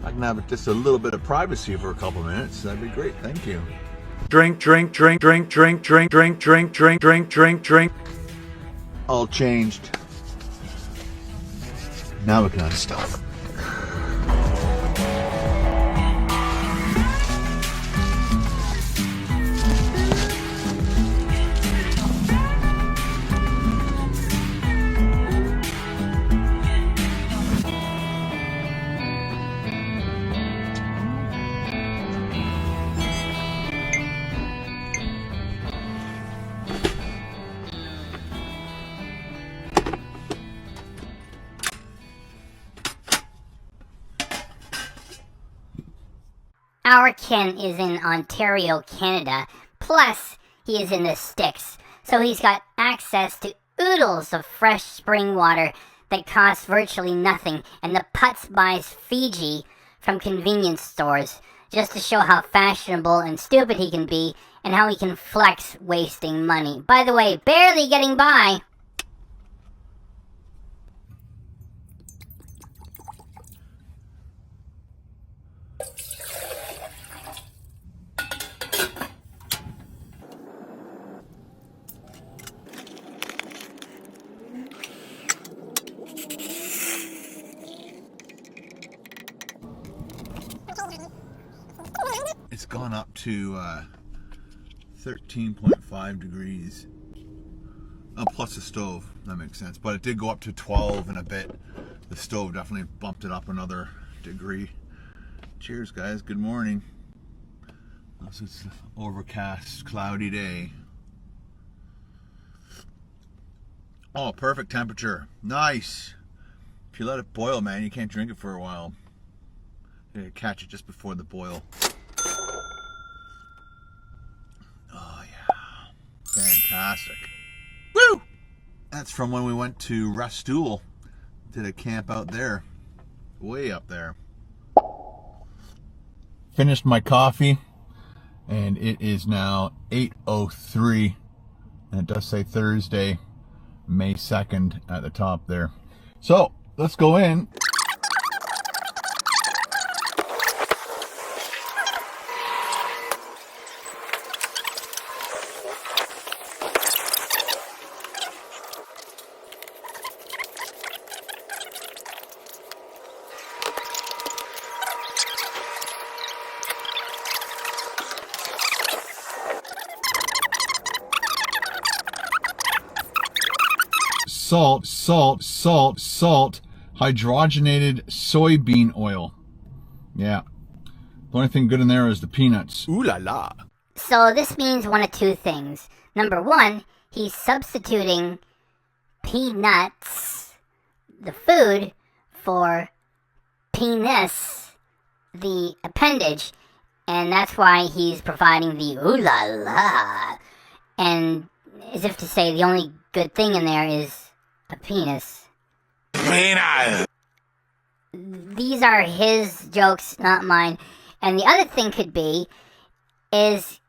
I can have just a little bit of privacy for a couple minutes. That'd be great. Thank you. Drink, drink, drink, drink, drink, drink, drink, drink, drink, drink, drink, drink. All changed. Now we can unstuff. Our Ken is in Ontario, Canada, plus he is in the sticks, so he's got access to oodles of fresh spring water that costs virtually nothing, and the putz buys Fiji from convenience stores, just to show how fashionable and stupid he can be, and how he can flex wasting money. By the way, barely getting by. It's gone up to 13.5 degrees. Oh, plus the stove, that makes sense. But it did go up to 12 and a bit. The stove definitely bumped it up another degree. Cheers, guys. Good morning. This is an overcast, cloudy day. Oh, perfect temperature. Nice. If you let it boil, man, you can't drink it for a while. You catch it just before the boil. Oh, yeah. Fantastic. Woo! That's from when we went to Restool. Did a camp out there. Way up there. Finished my coffee. And it is now 8:03. And it does say Thursday, May 2nd at the top there. So, let's go in. Salt, hydrogenated soybean oil. Yeah. The only thing good in there is the peanuts. Ooh la la. So this means one of two things. Number one, he's substituting peanuts, the food, for penis, the appendage. And that's why he's providing the ooh la la. And as if to say the only good thing in there is a penis. Penis! These are his jokes, not mine. And the other thing could be is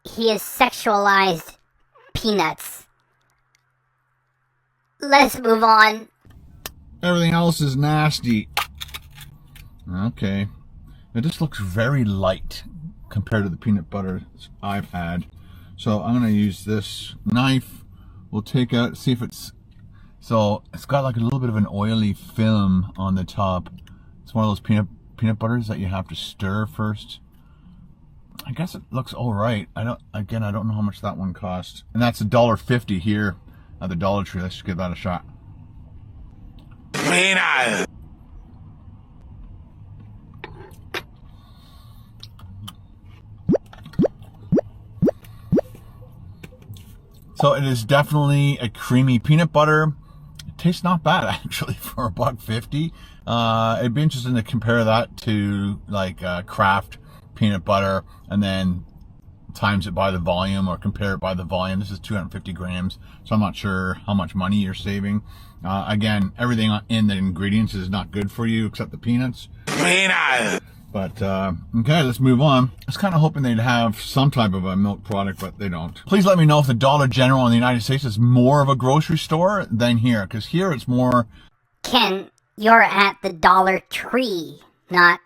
he has sexualized peanuts. Let's move on. Everything else is nasty. Okay. It just looks very light compared to the peanut butter I've had. So I'm going to use this knife. We'll take out, see if it's... So it's got like a little bit of an oily film on the top. It's one of those peanut butters that you have to stir first. I guess it looks all right. I don't know how much that one cost. And that's $1.50 here at the Dollar Tree. Let's just give that a shot. Penis! So it is definitely a creamy peanut butter. It tastes not bad actually for $1.50. It'd be interesting to compare that to like Kraft peanut butter and then times it by the volume or compare it by the volume. This is 250 grams, so I'm not sure how much money you're saving. Again, everything in the ingredients is not good for you except the peanuts. Peanuts! But, okay, let's move on. I was kind of hoping they'd have some type of a milk product, but they don't. Please let me know if the Dollar General in the United States is more of a grocery store than here, because here it's more... Ken, you're at the Dollar Tree, not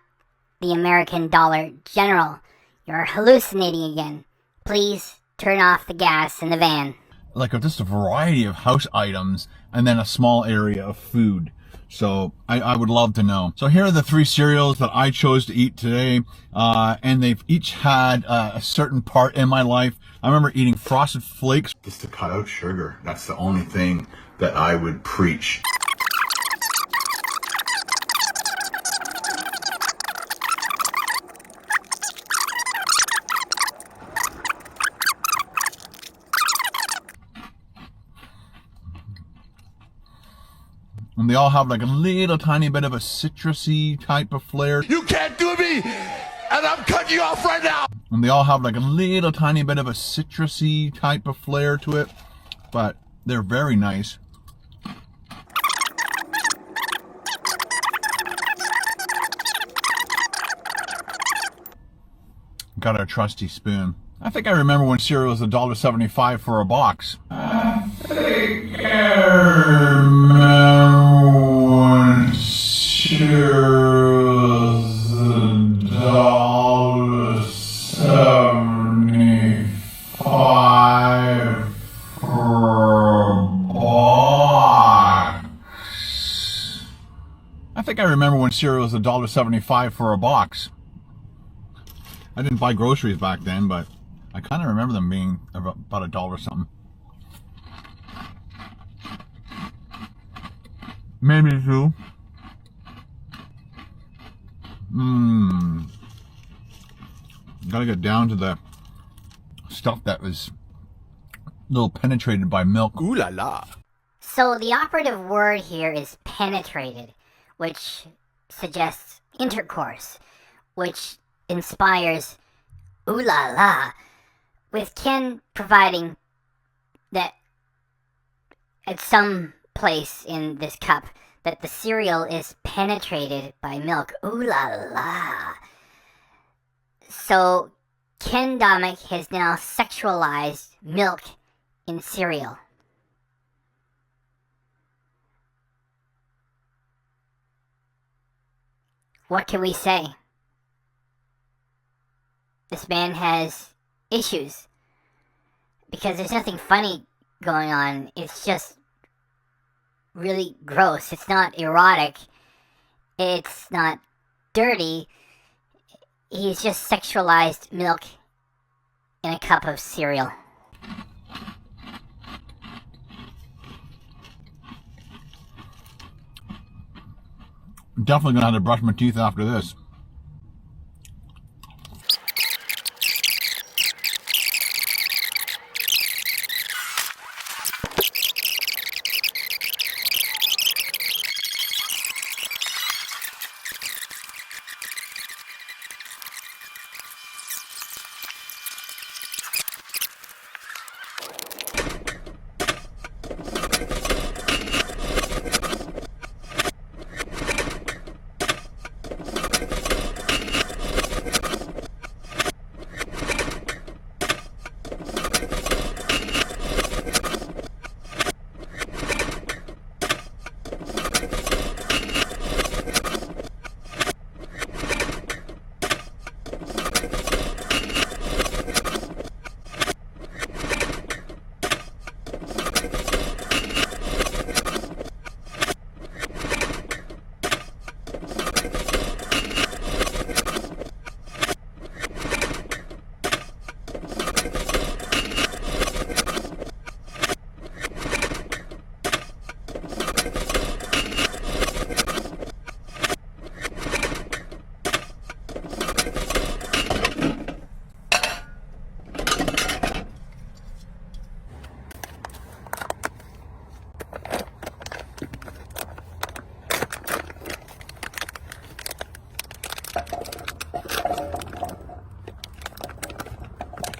the American Dollar General. You're hallucinating again. Please turn off the gas in the van. Like just a variety of house items and then a small area of food. So I would love to know. So here are the 3 cereals that I chose to eat today. And they've each had a certain part in my life. I remember eating Frosted Flakes. Just to cut out sugar. That's the only thing that I would preach. And they all have like a little tiny bit of a citrusy type of flair. You can't do me, and I'm cutting you off right now. And they all have like a little tiny bit of a citrusy type of flair to it. But they're very nice. Got our trusty spoon. I think I remember when cereal was $1.75 for a box. I think I remember when cereal was $1.75 for a box. I think I remember when cereal was $1.75 for a box. I didn't buy groceries back then, but I kind of remember them being about $1 something. Maybe 2. Gotta get down to the stuff that was a little penetrated by milk. Ooh la la. So the operative word here is penetrated, which suggests intercourse, which inspires ooh la la, with Ken providing that at some place in this cup that the cereal is penetrated by milk. Ooh la la. So Ken Domik has now sexualized milk in cereal. What can we say? This man has issues. Because there's nothing funny going on. It's just really gross. It's not erotic. It's not dirty. He's just sexualized milk in a cup of cereal. I'm definitely gonna have to brush my teeth after this.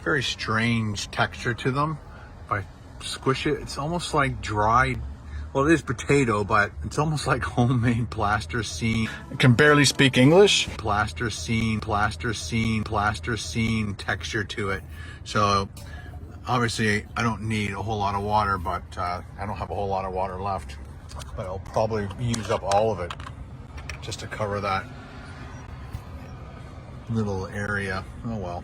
Very strange texture to them. If I squish it, it's almost like dried Well, it is potato, but it's almost like homemade plasticine. I can barely speak English. Plasticine texture to it. So obviously I don't need a whole lot of water, but I don't have a whole lot of water left. But I'll probably use up all of it just to cover that little area. Oh well.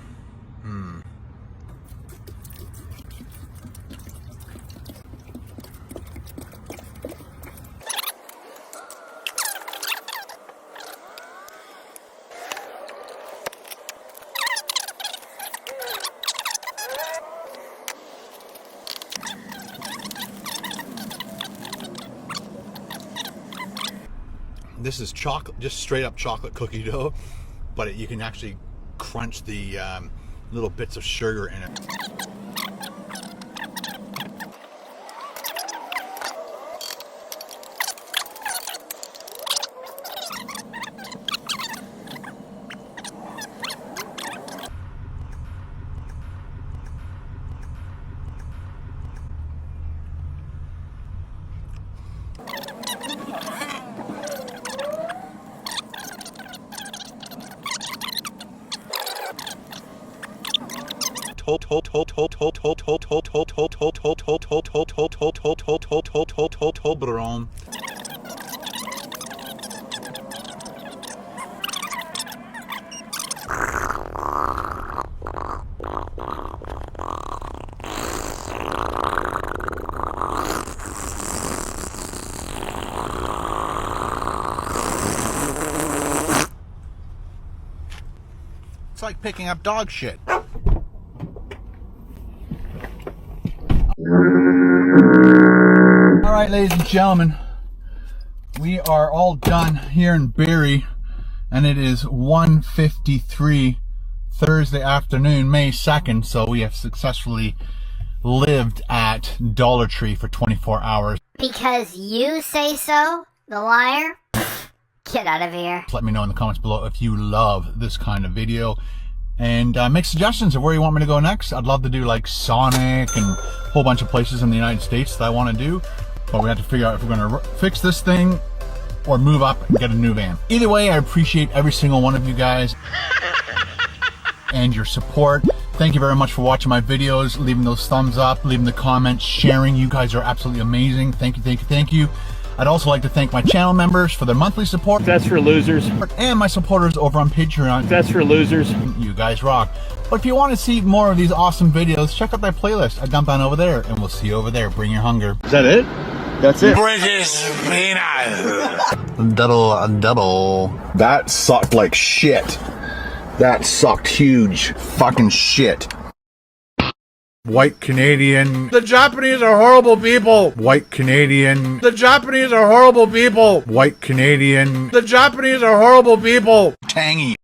This is chocolate, just straight up chocolate cookie dough, but you can actually crunch the little bits of sugar in it. It's like picking up dog shit. All right, ladies and gentlemen, we are all done here in Barrie, and it is 1:53 Thursday afternoon, May 2nd, so we have successfully lived at Dollar Tree for 24 hours. Because you say so, the liar? Pfft, get out of here. Let me know in the comments below if you love this kind of video, and make suggestions of where you want me to go next. I'd love to do like Sonic and a whole bunch of places in the United States that I want to do, but we have to figure out if we're going to fix this thing or move up and get a new van. Either way, I appreciate every single one of you guys and your support. Thank you very much for watching my videos, leaving those thumbs up, leaving the comments, sharing. You guys are absolutely amazing. Thank you, thank you, thank you. I'd also like to thank my channel members for their monthly support. That's for losers. And my supporters over on Patreon. That's for losers. You guys rock. But if you want to see more of these awesome videos, check out that playlist. I dump on over there, and we'll see you over there. Bring your hunger. Is that it? That's it. British peanut. Double. That sucked like shit. That sucked huge fucking shit. White Canadian. The Japanese are horrible people. White Canadian. The Japanese are horrible people. White Canadian. The Japanese are horrible people. Tangy.